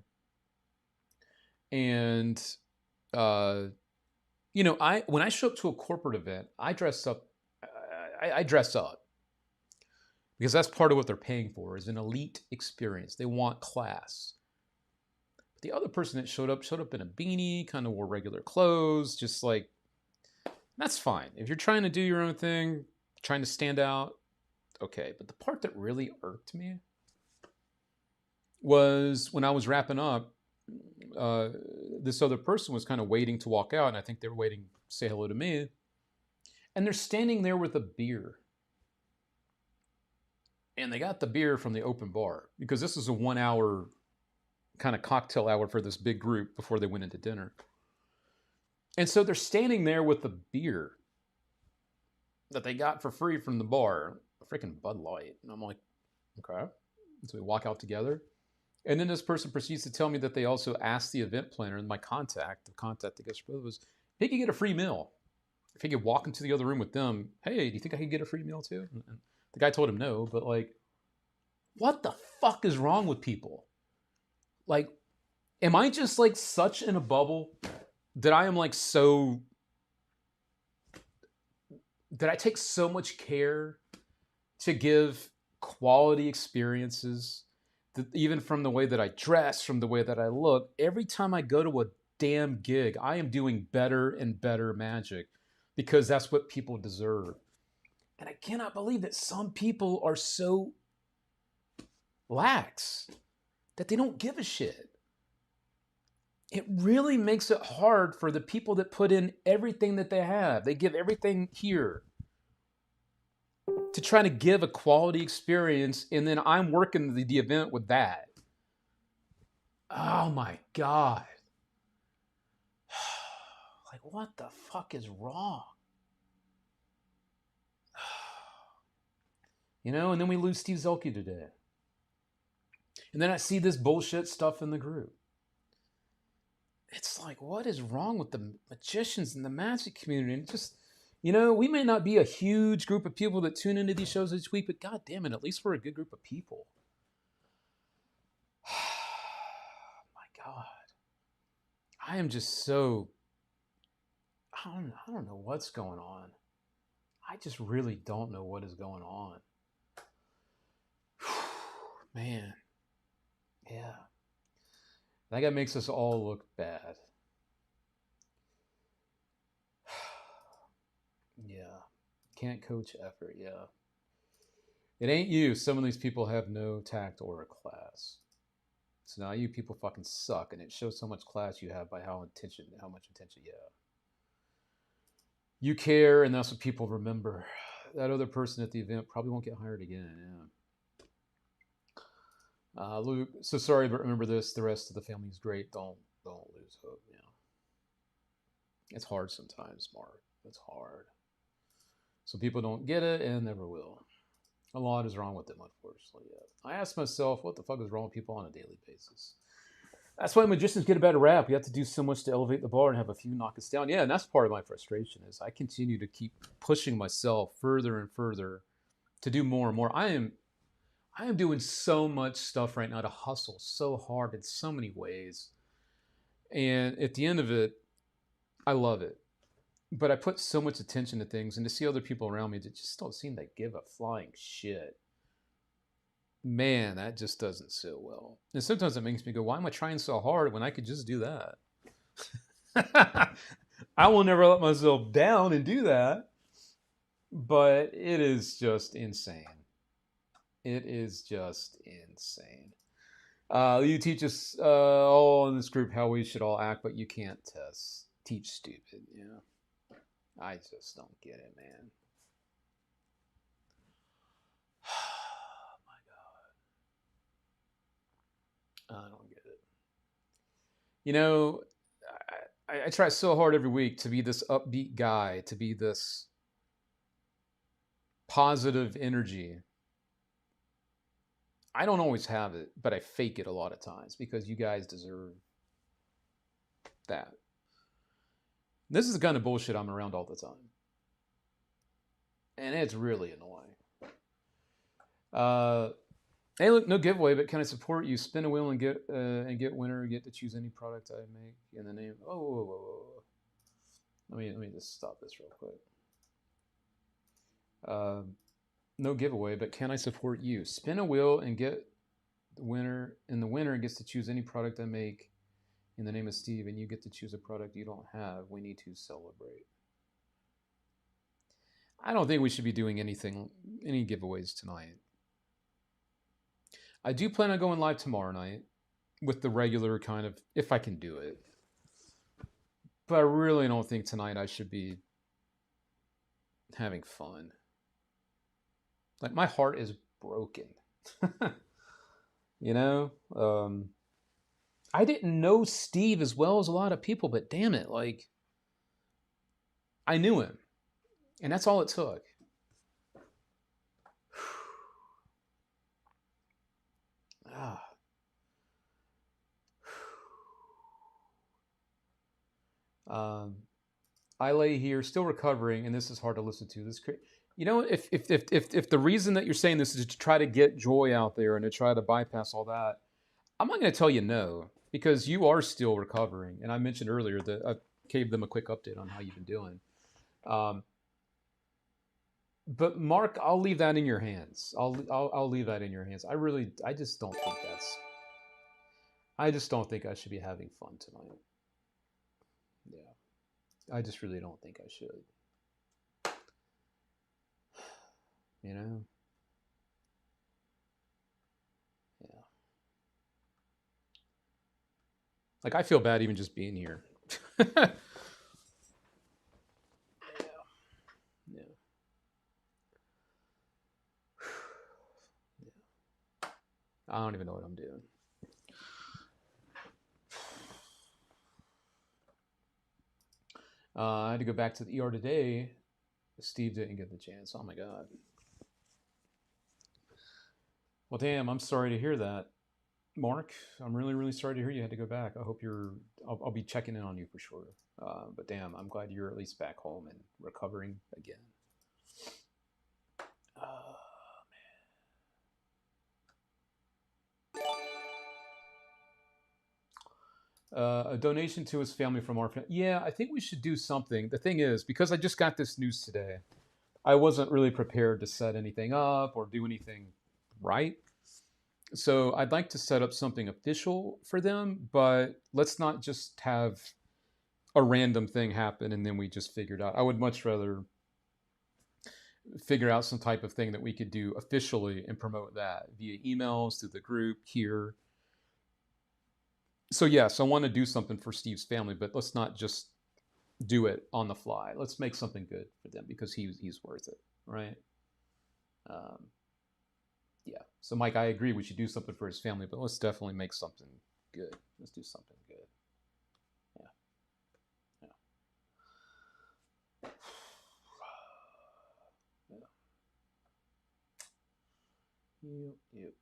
And, when I show up to a corporate event, I dress up. I dress up because that's part of what they're paying for, is an elite experience. They want class. But the other person that showed up in a beanie, kind of wore regular clothes, just like, that's fine. If you're trying to do your own thing, trying to stand out, okay. But the part that really irked me was when I was wrapping up, this other person was kind of waiting to walk out, and I think they were waiting to say hello to me. And they're standing there with a beer. And they got the beer from the open bar because this is a 1 hour kind of cocktail hour for this big group before they went into dinner. And so they're standing there with the beer that they got for free from the bar, a freaking Bud Light. And I'm like, okay. So we walk out together. And then this person proceeds to tell me that they also asked the event planner, and the contact that gets was, he could get a free meal. If he could walk into the other room with them, hey, do you think I could get a free meal too? And the guy told him no, but like, what the fuck is wrong with people? Like, am I just like such in a bubble that I am like so that I take so much care to give quality experiences, that even from the way that I dress, from the way that I look. Every time I go to a damn gig, I am doing better and better magic because that's what people deserve. And I cannot believe that some people are so lax that they don't give a shit. It really makes it hard for the people that put in everything that they have. They give everything here to try to give a quality experience, and then I'm working the event with that. Oh my God. Like, what the fuck is wrong? You know, and then we lose Steve Zuelhke today. And then I see this bullshit stuff in the group. It's like, what is wrong with the magicians in the magic community? And just, you know, we may not be a huge group of people that tune into these shows each week, but God damn it, at least we're a good group of people. My God. I am just so, I don't know what's going on. I just really don't know what is going on. Man. Yeah. I think that makes us all look bad. Yeah. Can't coach effort. Yeah. It ain't you. Some of these people have no tact or a class. So now you people fucking suck, and it shows how much class you have by how much attention you have. You care, and that's what people remember. That other person at the event probably won't get hired again. Yeah. Luke, so sorry, but remember this: the rest of the family is great. Don't lose hope. Yeah. It's hard sometimes, Mark. It's hard. So people don't get it and never will. A lot is wrong with them, unfortunately. Yeah. I ask myself, what the fuck is wrong with people on a daily basis? That's why magicians get a bad rap. We have to do so much to elevate the bar and have a few knock us down. Yeah, and that's part of my frustration is I continue to keep pushing myself further and further to do more and more. I am doing so much stuff right now to hustle so hard in so many ways. And at the end of it, I love it. But I put so much attention to things, and to see other people around me that just don't seem to give a flying shit. Man, that just doesn't sit well. And sometimes it makes me go, why am I trying so hard when I could just do that? I will never let myself down and do that. But it is just insane. It is just insane. You teach us all in this group how we should all act, but you can't teach stupid. Yeah. I just don't get it, man. My God. I don't get it. You know, I try so hard every week to be this upbeat guy, to be this positive energy. I don't always have it, but I fake it a lot of times because you guys deserve that. This is the kind of bullshit I'm around all the time. And it's really annoying. Hey, look, no giveaway, but can I support you? Spin a wheel and get winner. Get to choose any product I make in the name. Whoa. Let me just stop this real quick. No giveaway, but can I support you? Spin a wheel and get the winner, and the winner gets to choose any product I make in the name of Steve, and you get to choose a product you don't have. We need to celebrate. I don't think we should be doing any giveaways tonight. I do plan on going live tomorrow night with the regular kind of, if I can do it. But I really don't think tonight I should be having fun. Like, my heart is broken. You know? I didn't know Steve as well as a lot of people, but damn it, like, I knew him. And that's all it took. I lay here still recovering, and this is hard to listen to. You know, if the reason that you're saying this is to try to get joy out there and to try to bypass all that, I'm not going to tell you no, because you are still recovering. And I mentioned earlier that I gave them a quick update on how you've been doing. But Mark, I'll leave that in your hands. I'll leave that in your hands. I just don't think that's. I just don't think I should be having fun tonight. Yeah, I just really don't think I should. You know. Yeah. Like I feel bad even just being here. Yeah. Yeah. I don't even know what I'm doing. I had to go back to the ER today. Steve didn't get the chance. Oh my God. Well, damn, I'm sorry to hear that, Mark. I'm really, really sorry to hear you had to go back. I hope you're. I'll be checking in on you for sure. But damn, I'm glad you're at least back home and recovering again. A donation to his family from our family. Yeah, I think we should do something. The thing is, because I just got this news today, I wasn't really prepared to set anything up or do anything right. So I'd like to set up something official for them, but let's not just have a random thing happen and then we just figure it out. I would much rather figure out some type of thing that we could do officially and promote that via emails through the group here. So yes, I want to do something for Steve's family, but let's not just do it on the fly. Let's make something good for them because he's worth it, right? Yeah. So Mike, I agree we should do something for his family, but let's definitely make something good. Let's do something good. Yeah. Yeah. Yep.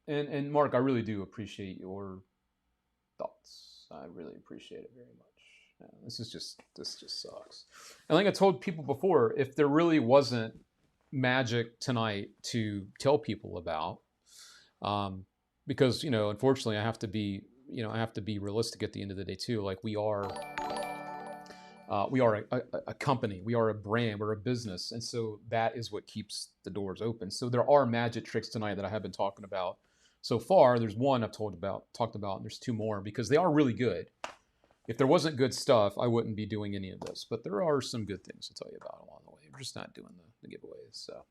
And Mark, I really do appreciate your thoughts. I really appreciate it very much. Yeah, this just sucks. And like I told people before, if there really wasn't magic tonight to tell people about, because unfortunately, I have to be realistic at the end of the day too. Like we are a company, we are a brand, we're a business, and so that is what keeps the doors open. So there are magic tricks tonight that I have been talking about so far. There's one I've talked about, and there's two more because they are really good. If there wasn't good stuff, I wouldn't be doing any of this. But there are some good things to tell you about along the way. We're just not doing the giveaways. So,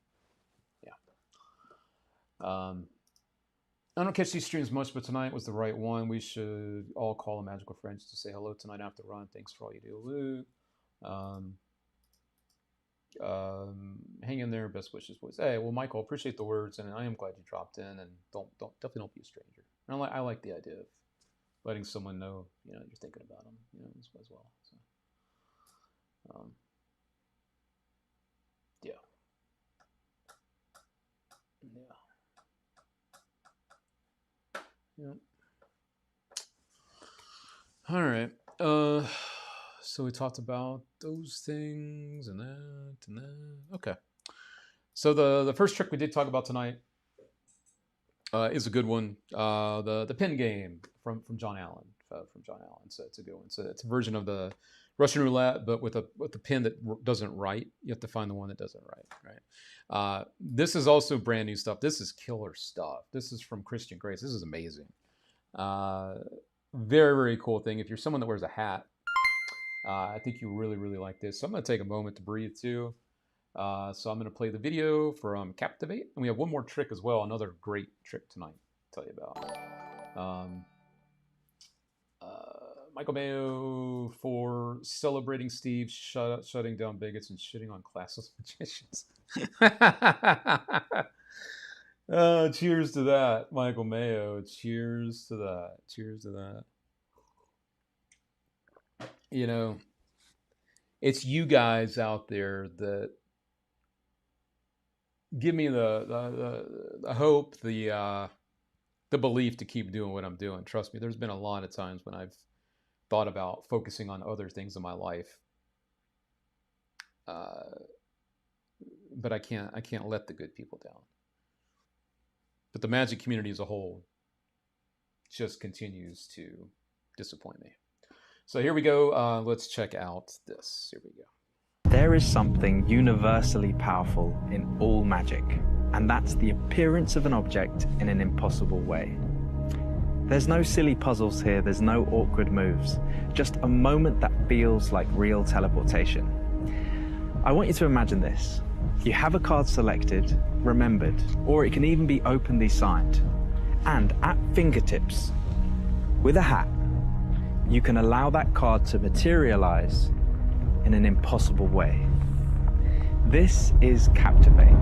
yeah. I don't catch these streams much, but tonight was the right one. We should all call a magical friend to say hello tonight after run. Thanks for all you do, Luke. Hang in there. Best wishes, boys. Hey, well, Michael, appreciate the words, and I am glad you dropped in. And definitely don't be a stranger. And I like the idea of letting someone know, you're thinking about them, as well. So, yeah. Yeah. All right. So we talked about those things and that. Okay. So the first trick we did talk about tonight is a good one. The pin game from John Allen. So it's a good one. So it's a version of the Russian roulette, but with a pin that doesn't write. You have to find the one that doesn't write. Right. This is also brand new stuff. This is killer stuff. This is from Christian Grace. This is amazing. Very, very cool thing. If you're someone that wears a hat, I think you really, really like this. So I'm going to take a moment to breathe too. So I'm going to play the video from Captivate. And we have one more trick as well. Another great trick tonight to tell you about. Michael Mayo for celebrating Steve shutting down bigots and shitting on classless magicians. Cheers to that, Michael Mayo. Cheers to that. Cheers to that. It's you guys out there that give me the hope, the belief to keep doing what I'm doing. Trust me, there's been a lot of times when I've thought about focusing on other things in my life, but I can't let the good people down. But the magic community as a whole just continues to disappoint me. So here we go. Let's check out this. Here we go. There is something universally powerful in all magic, and that's the appearance of an object in an impossible way. There's no silly puzzles here, there's no awkward moves, just a moment that feels like real teleportation. I want you to imagine this. You have a card selected, remembered, or it can even be openly signed. And at fingertips, with a hat, you can allow that card to materialize in an impossible way. This is Captivate.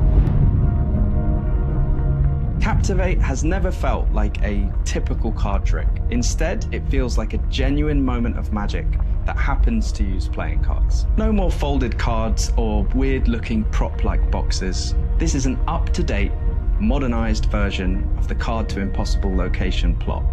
Captivate has never felt like a typical card trick. Instead, it feels like a genuine moment of magic that happens to use playing cards. No more folded cards or weird-looking prop-like boxes. This is an up-to-date, modernized version of the card to impossible location plot.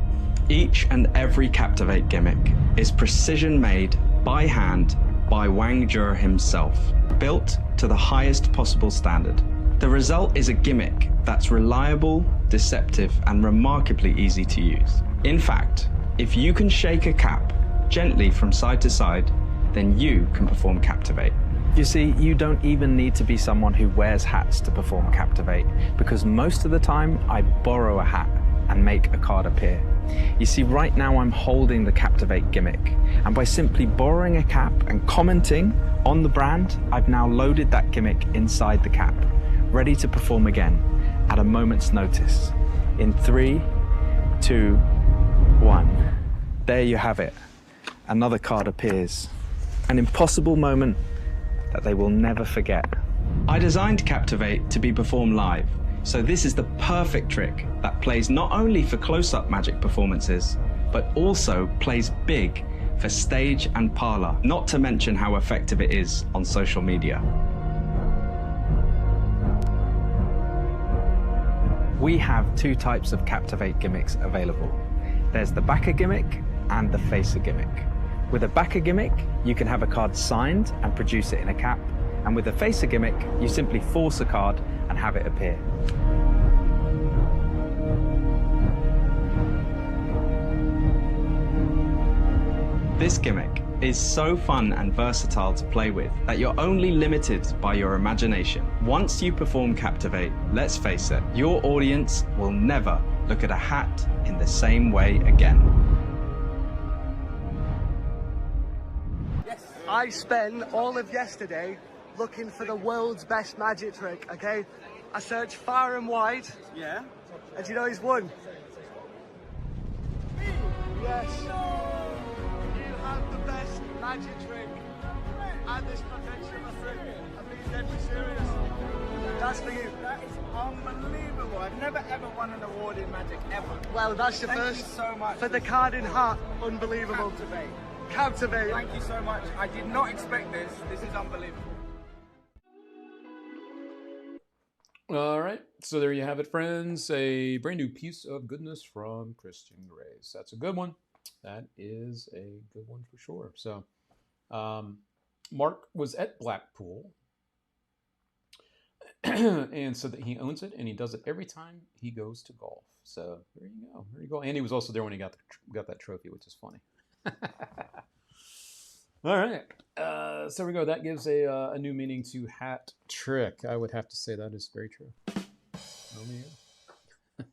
Each and every Captivate gimmick is precision made by hand by Wang Jur himself, built to the highest possible standard. The result is a gimmick that's reliable, deceptive, and remarkably easy to use. In fact, if you can shake a cap gently from side to side, then you can perform Captivate. You see, you don't even need to be someone who wears hats to perform Captivate, because most of the time I borrow a hat and make a card appear. You see, right now I'm holding the Captivate gimmick, and by simply borrowing a cap and commenting on the brand, I've now loaded that gimmick inside the cap, ready to perform again at a moment's notice. In 3, 2, 1. There you have it. Another card appears. An impossible moment that they will never forget. I designed Captivate to be performed live, so this is the perfect trick that plays not only for close-up magic performances, but also plays big for stage and parlor, not to mention how effective it is on social media. We have 2 types of Captivate gimmicks available. There's the backer gimmick and the facer gimmick. With a backer gimmick, you can have a card signed and produce it in a cap, and with a facer gimmick, you simply force a card and have it appear. This gimmick is so fun and versatile to play with that you're only limited by your imagination. Once you perform Captivate, let's face it, your audience will never look at a hat in the same way again. I spent all of yesterday looking for the world's best magic trick, okay? I searched far and wide. Yeah? And do you know he's won? Me? Yes. You have the best magic trick at this convention, my friend. I'm being deadly serious. That's for you. That is unbelievable. I've never ever won an award in magic, ever. Well, that's your Thank first. you so much. For the card in heart, unbelievable. Captivate. Captivate. Thank you so much. I did not expect this. This is unbelievable. All right, so there you have it, friends. A brand new piece of goodness from Christian Grace. That's a good one. That is a good one for sure. So, Mark was at Blackpool and said that he owns it and he does it every time he goes to golf. So there you go. There you go. And he was also there when he got that trophy, which is funny. All right. So there we go. That gives a new meaning to hat trick. I would have to say that is very true. Oh, yeah.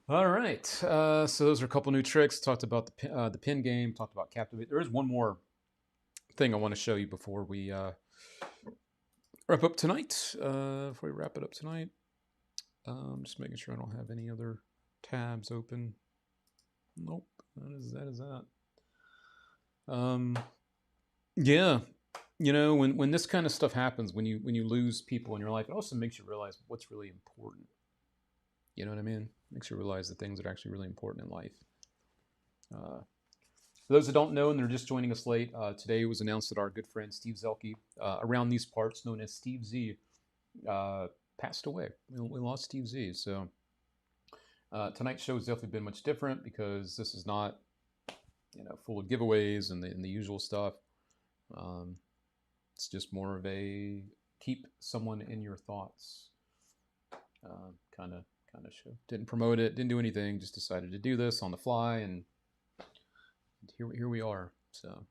All right. So those are a couple new tricks. Talked about the pin game. Talked about Captivate. There is one more thing I want to show you before we wrap up tonight. Before we wrap it up tonight, just making sure I don't have any other tabs open. Nope. That is that. Yeah, you know, when this kind of stuff happens, when you lose people in your life, it also makes you realize what's really important. You know what I mean? Makes you realize the things that are actually really important in life. For those that don't know and they're just joining us late, today it was announced that our good friend Steve Zuelhke, around these parts known as Steve Z, passed away. We lost Steve Z. So tonight's show has definitely been much different because this is not, full of giveaways and the usual stuff. It's just more of a keep someone in your thoughts kind of show. Didn't promote it, didn't do anything, just decided to do this on the fly, and here we are. So,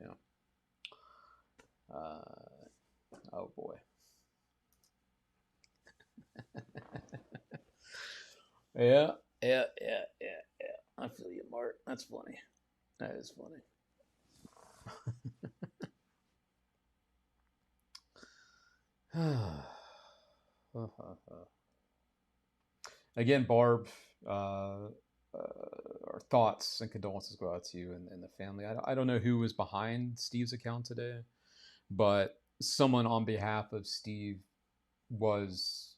yeah. Oh boy. Yeah. I feel you, Mark. That's funny. That is funny. Again, Barb, our thoughts and condolences go out to you and the family. I don't know who was behind Steve's account today, but someone on behalf of Steve was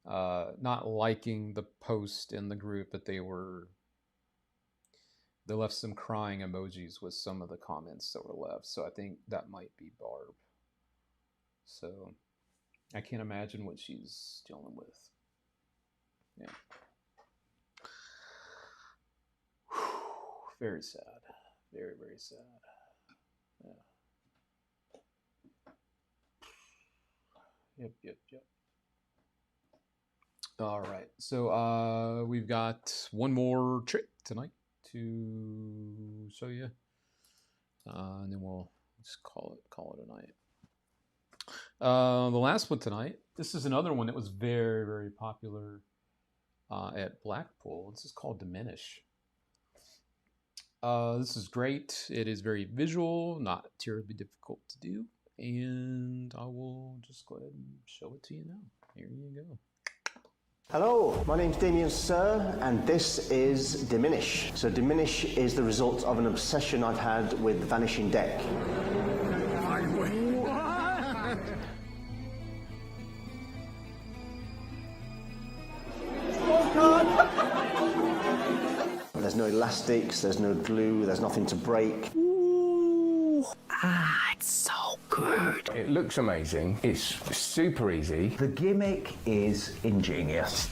not liking the post in the group, but they left some crying emojis with some of the comments that were left. So I think that might be Barb. So I can't imagine what she's dealing with. Yeah. Very sad. Very, very sad. Yeah. Yep. All right. So we've got one more trick tonight to show you. And then we'll just call it a night. The last one tonight, this is another one that was very, very popular at Blackpool. This is called Diminish. This is great. It is very visual, not terribly difficult to do. And I will just go ahead and show it to you now. Here you go. Hello, my name's Damien Sir, and this is Diminish. So Diminish is the result of an obsession I've had with Vanishing Deck. There's no elastics, there's no glue, there's nothing to break. It's so good. It looks amazing. It's super easy. The gimmick is ingenious.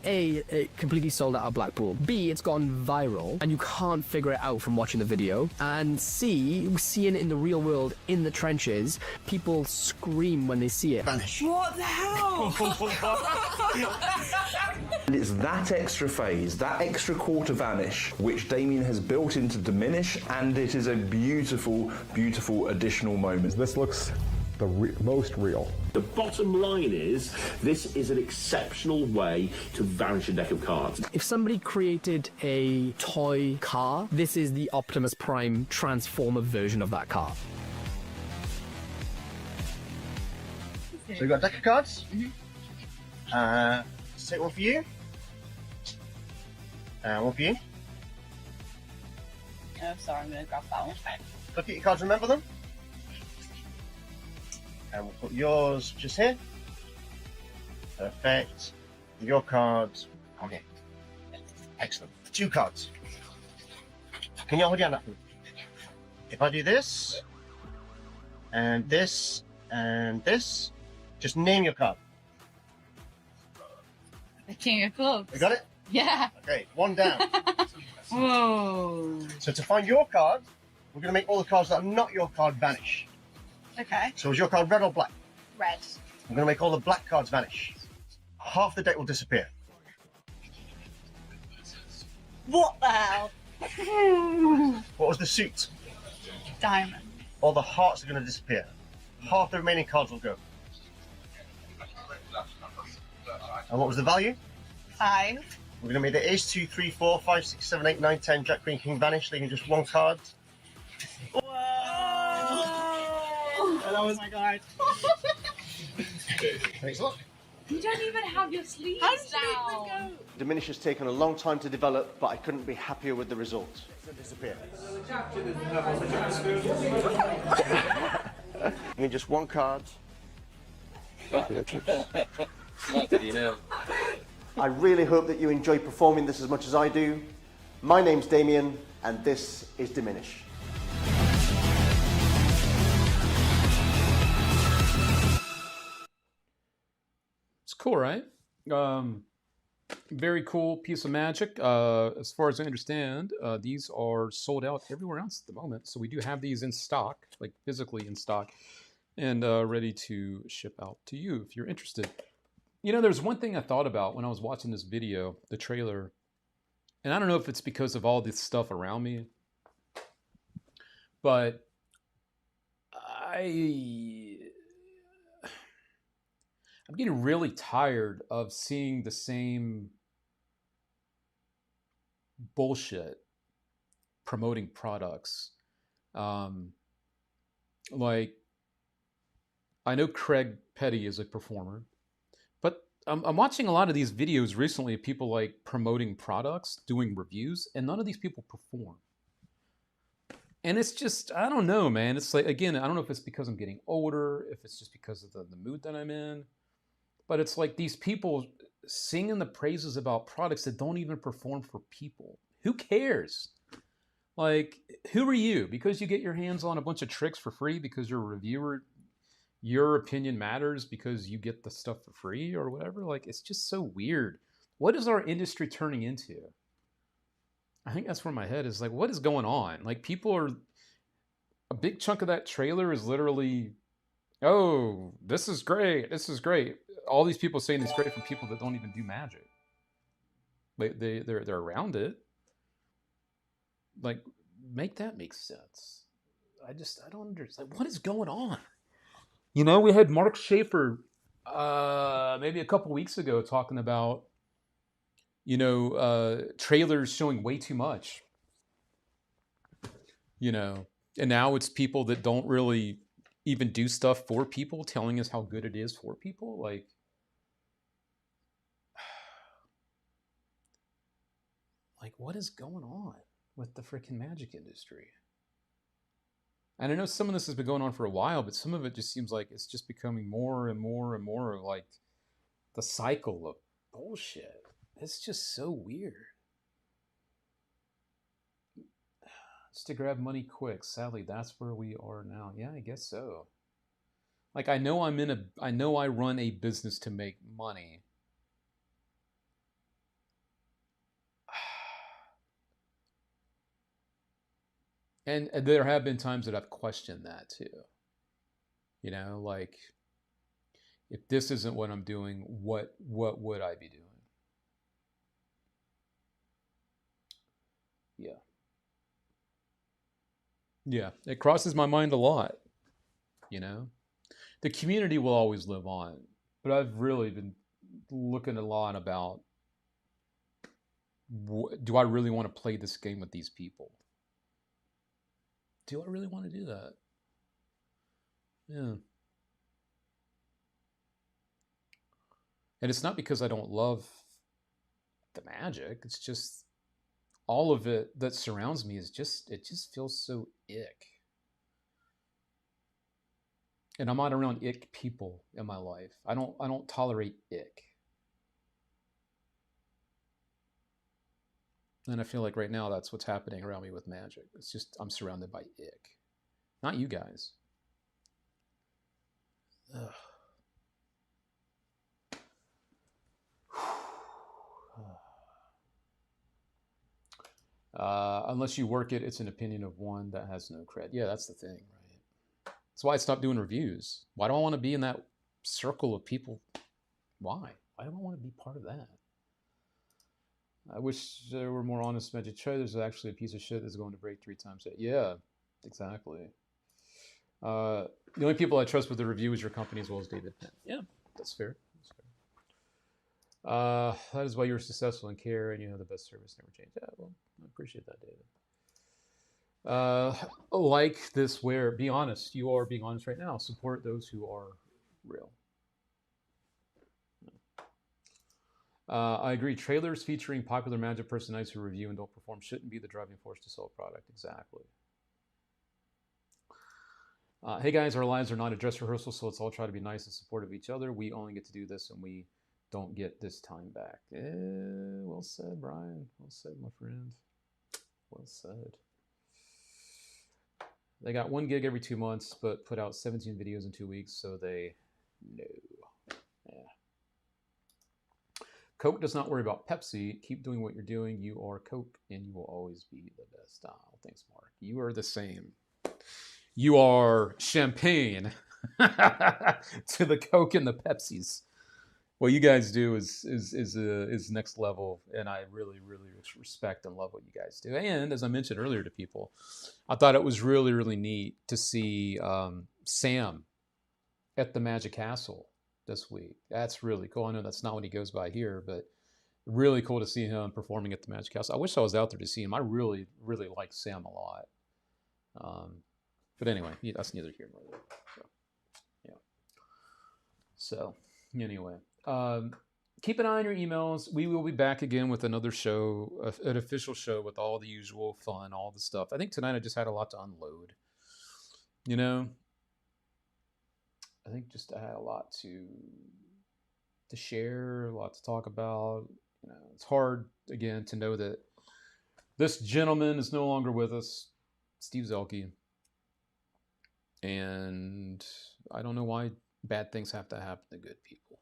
A, it completely sold out of Blackpool. B, it's gone viral, and you can't figure it out from watching the video. And C, seeing it in the real world, in the trenches, people scream when they see it. Vanish. What the hell? And it's that extra phase, that extra quarter vanish, which Damien has built into Diminish, and it is a beautiful, beautiful additional moment. This looks the most real. The bottom line is, this is an exceptional way to vanish a deck of cards. If somebody created a toy car, this is the Optimus Prime Transformer version of that car. So you've got a deck of cards. Let's take one for you. One for you. Oh, sorry, I'm going to grab that one. Look at your cards, remember them. And we'll put yours just here. Perfect. Your cards on here. Excellent. 2 cards. Can you hold your hand up? If I do this, and this, and this, just name your card. The King of Clubs. You got it? Yeah. Okay, 1 down. Whoa. So to find your card, we're going to make all the cards that are not your card vanish. Okay. So is your card red or black? Red. I'm going to make all the black cards vanish. Half the deck will disappear. What the hell? What was the suit? Diamond. All the hearts are going to disappear. Half the remaining cards will go. And what was the value? 5. We're going to make the ace, 2, 3, 4, 5, 6, 7, 8, 9, 10, jack, queen, king vanish, leaving just 1 card. Whoa! Oh my god. Thanks a lot. You don't even have your sleeves down. Diminish has taken a long time to develop, but I couldn't be happier with the result. Disappear. I mean, just 1 card. I really hope that you enjoy performing this as much as I do. My name's Damien, and this is Diminish. It's cool, right? Very cool piece of magic. As far as I understand, these are sold out everywhere else at the moment. So we do have these in stock, like physically in stock, and ready to ship out to you if you're interested. You know, there's one thing I thought about when I was watching this video, the trailer, and I don't know if it's because of all this stuff around me, but I'm getting really tired of seeing the same bullshit promoting products. Like, I know Craig Petty is a performer, but I'm watching a lot of these videos recently of people like promoting products, doing reviews, and none of these people perform. And it's just, I don't know, man. It's like, again, I don't know if it's because I'm getting older, if it's just because of the mood that I'm in, but it's like these people singing the praises about products that don't even perform for people. Who cares? Like, who are you? Because you get your hands on a bunch of tricks for free because you're a reviewer, your opinion matters because you get the stuff for free or whatever? Like, it's just so weird. What is our industry turning into? I think that's where my head is like, what is going on? Like, people are, a big chunk of that trailer is literally, oh, this is great. This is great. All these people saying it's great from people that don't even do magic. They're around it. Like, make that make sense. I don't understand. Like, what is going on? You know, we had Mark Schaefer maybe a couple weeks ago talking about, you know, trailers showing way too much. You know, and now it's people that don't really even do stuff for people telling us how good it is for people. Like, what is going on with the freaking magic industry? And I know some of this has been going on for a while, but some of it just seems like it's just becoming more and more and more like the cycle of bullshit. It's just so weird. Just to grab money quick. Sadly, that's where we are now. Yeah, I guess so. Like, I know I run a business to make money. And there have been times that I've questioned that too. You know, like, if this isn't what I'm doing, what would I be doing? Yeah. Yeah, it crosses my mind a lot, you know? The community will always live on, but I've really been looking a lot about, do I really want to play this game with these people? Do I really want to do that? Yeah. And it's not because I don't love the magic. It's just all of it that surrounds me is just, it just feels so ick. And I'm not around ick people in my life. I don't tolerate ick. And I feel like right now that's what's happening around me with magic. It's just, I'm surrounded by ick. Not you guys. Ugh. Unless you work it, it's an opinion of one that has no cred. Yeah, that's the thing, right? That's why I stopped doing reviews. Why do I want to be in that circle of people? Why? Why do I want to be part of that? I wish there were more honest magic traders. There's actually a piece of shit that's going to break 3 times. Yeah, exactly. The only people I trust with the review is your company as well as David Penn. Yeah, that's fair. That's fair. That is why you're successful and care and you have the best service, never change. Yeah, well, I appreciate that, David. Like this, where be honest. You are being honest right now. Support those who are real. I agree. Trailers featuring popular magic personalities who review and don't perform shouldn't be the driving force to sell a product. Exactly. Hey guys, our lives are not a dress rehearsal, so let's all try to be nice and supportive of each other. We only get to do this and we don't get this time back. Well said, Brian. Well said, my friend. Well said. They got 1 gig every 2 months, but put out 17 videos in 2 weeks, so they know. Yeah. Coke does not worry about Pepsi. Keep doing what you're doing. You are Coke, and you will always be the best. Oh, thanks, Mark. You are the same. You are champagne to the Coke and the Pepsis. What you guys do is next level, and I really, really respect and love what you guys do. And as I mentioned earlier to people, I thought it was really, really neat to see Sam at the Magic Castle this week. That's really cool. I know that's not what he goes by here, but really cool to see him performing at the Magic Castle. I wish I was out there to see him. I really, really like Sam a lot. But anyway, that's neither here nor there. So, yeah. So, anyway, keep an eye on your emails. We will be back again with another show, an official show with all the usual fun, all the stuff. I think tonight I just had a lot to unload. You know, I think just I had a lot to share, a lot to talk about. You know, it's hard again to know that this gentleman is no longer with us, Steve Zuelhke. And I don't know why bad things have to happen to good people.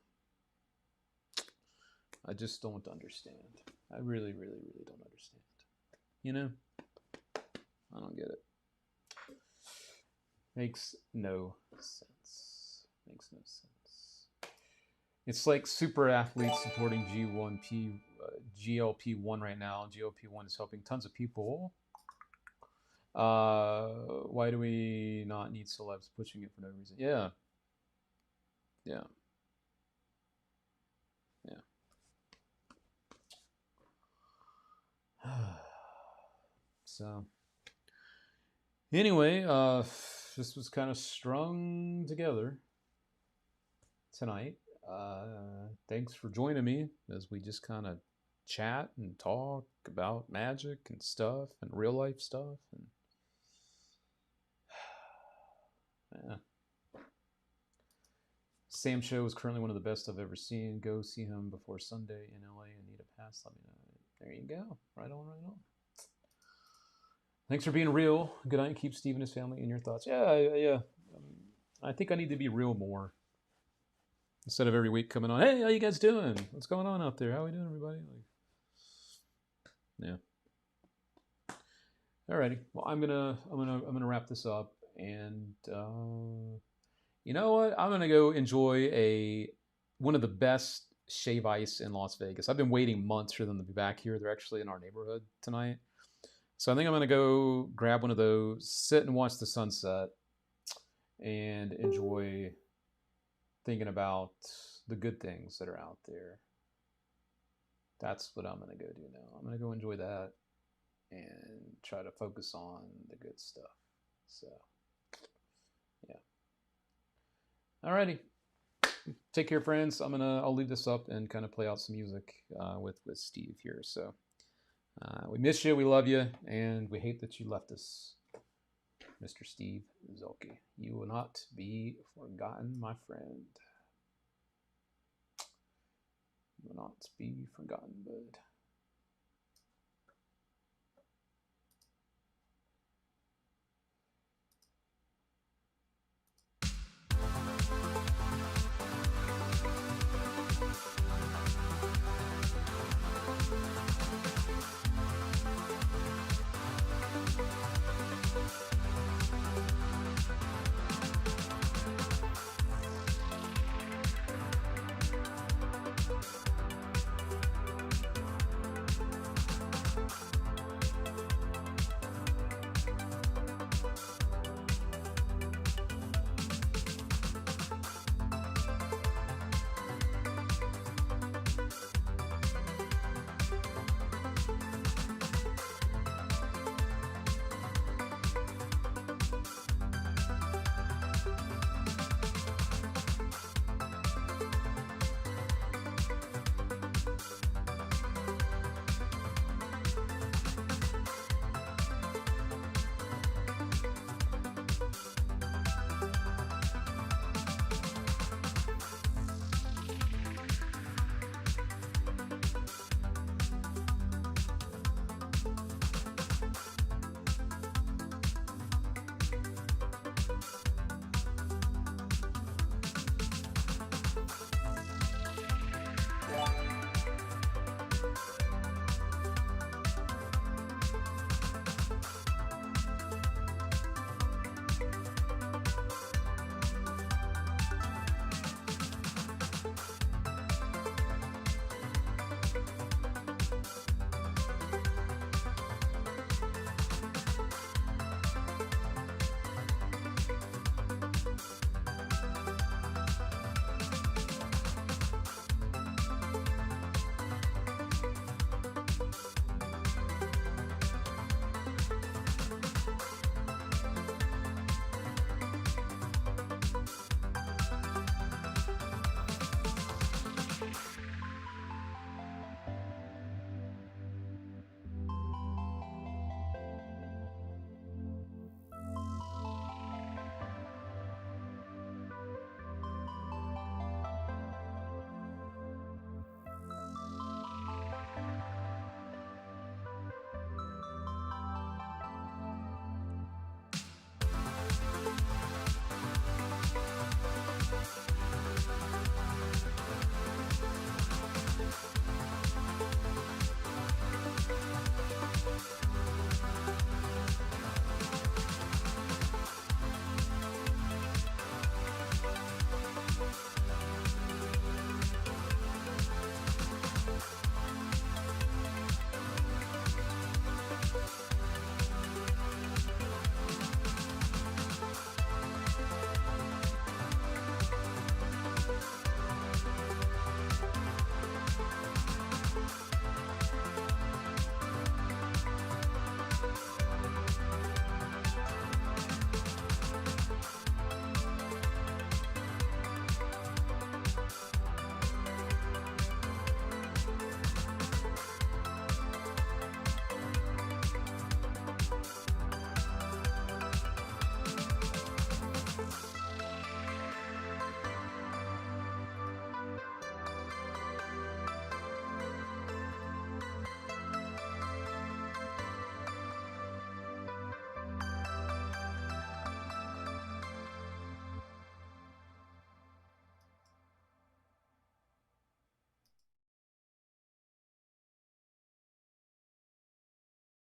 I just don't understand. I really, really, really don't understand. You know? I don't get it. Makes no sense. Makes no sense. It's like super athletes supporting GLP-1 right now. GLP-1 is helping tons of people. Why do we not need celebs pushing it for no reason? Yeah. Yeah. So anyway, this was kind of strung together tonight. Thanks for joining me as we just kind of chat and talk about magic and stuff and real life stuff. And yeah. Sam show is currently one of the best I've ever seen. Go see him before Sunday in LA and need a pass. Let me know. There you go. Right on, right on. Thanks for being real. Good night. Keep Steve and his family in your thoughts. Yeah. I think I need to be real more. Instead of every week coming on, hey, how you guys doing? What's going on out there? How we doing, everybody? Yeah. Alrighty. Well, I'm gonna wrap this up, and you know what? I'm gonna go enjoy one of the best shave ice in Las Vegas. I've been waiting months for them to be back here. They're actually in our neighborhood tonight. So I think I'm going to go grab one of those, sit and watch the sunset, and enjoy thinking about the good things that are out there. That's what I'm going to go do now. I'm going to go enjoy that and try to focus on the good stuff. So, yeah. Alrighty. Take care, friends. I'll leave this up and kind of play out some music with Steve here. So. We miss you, we love you, and we hate that you left us, Mr. Steve Zuelhke. You will not be forgotten, my friend. You will not be forgotten, bud.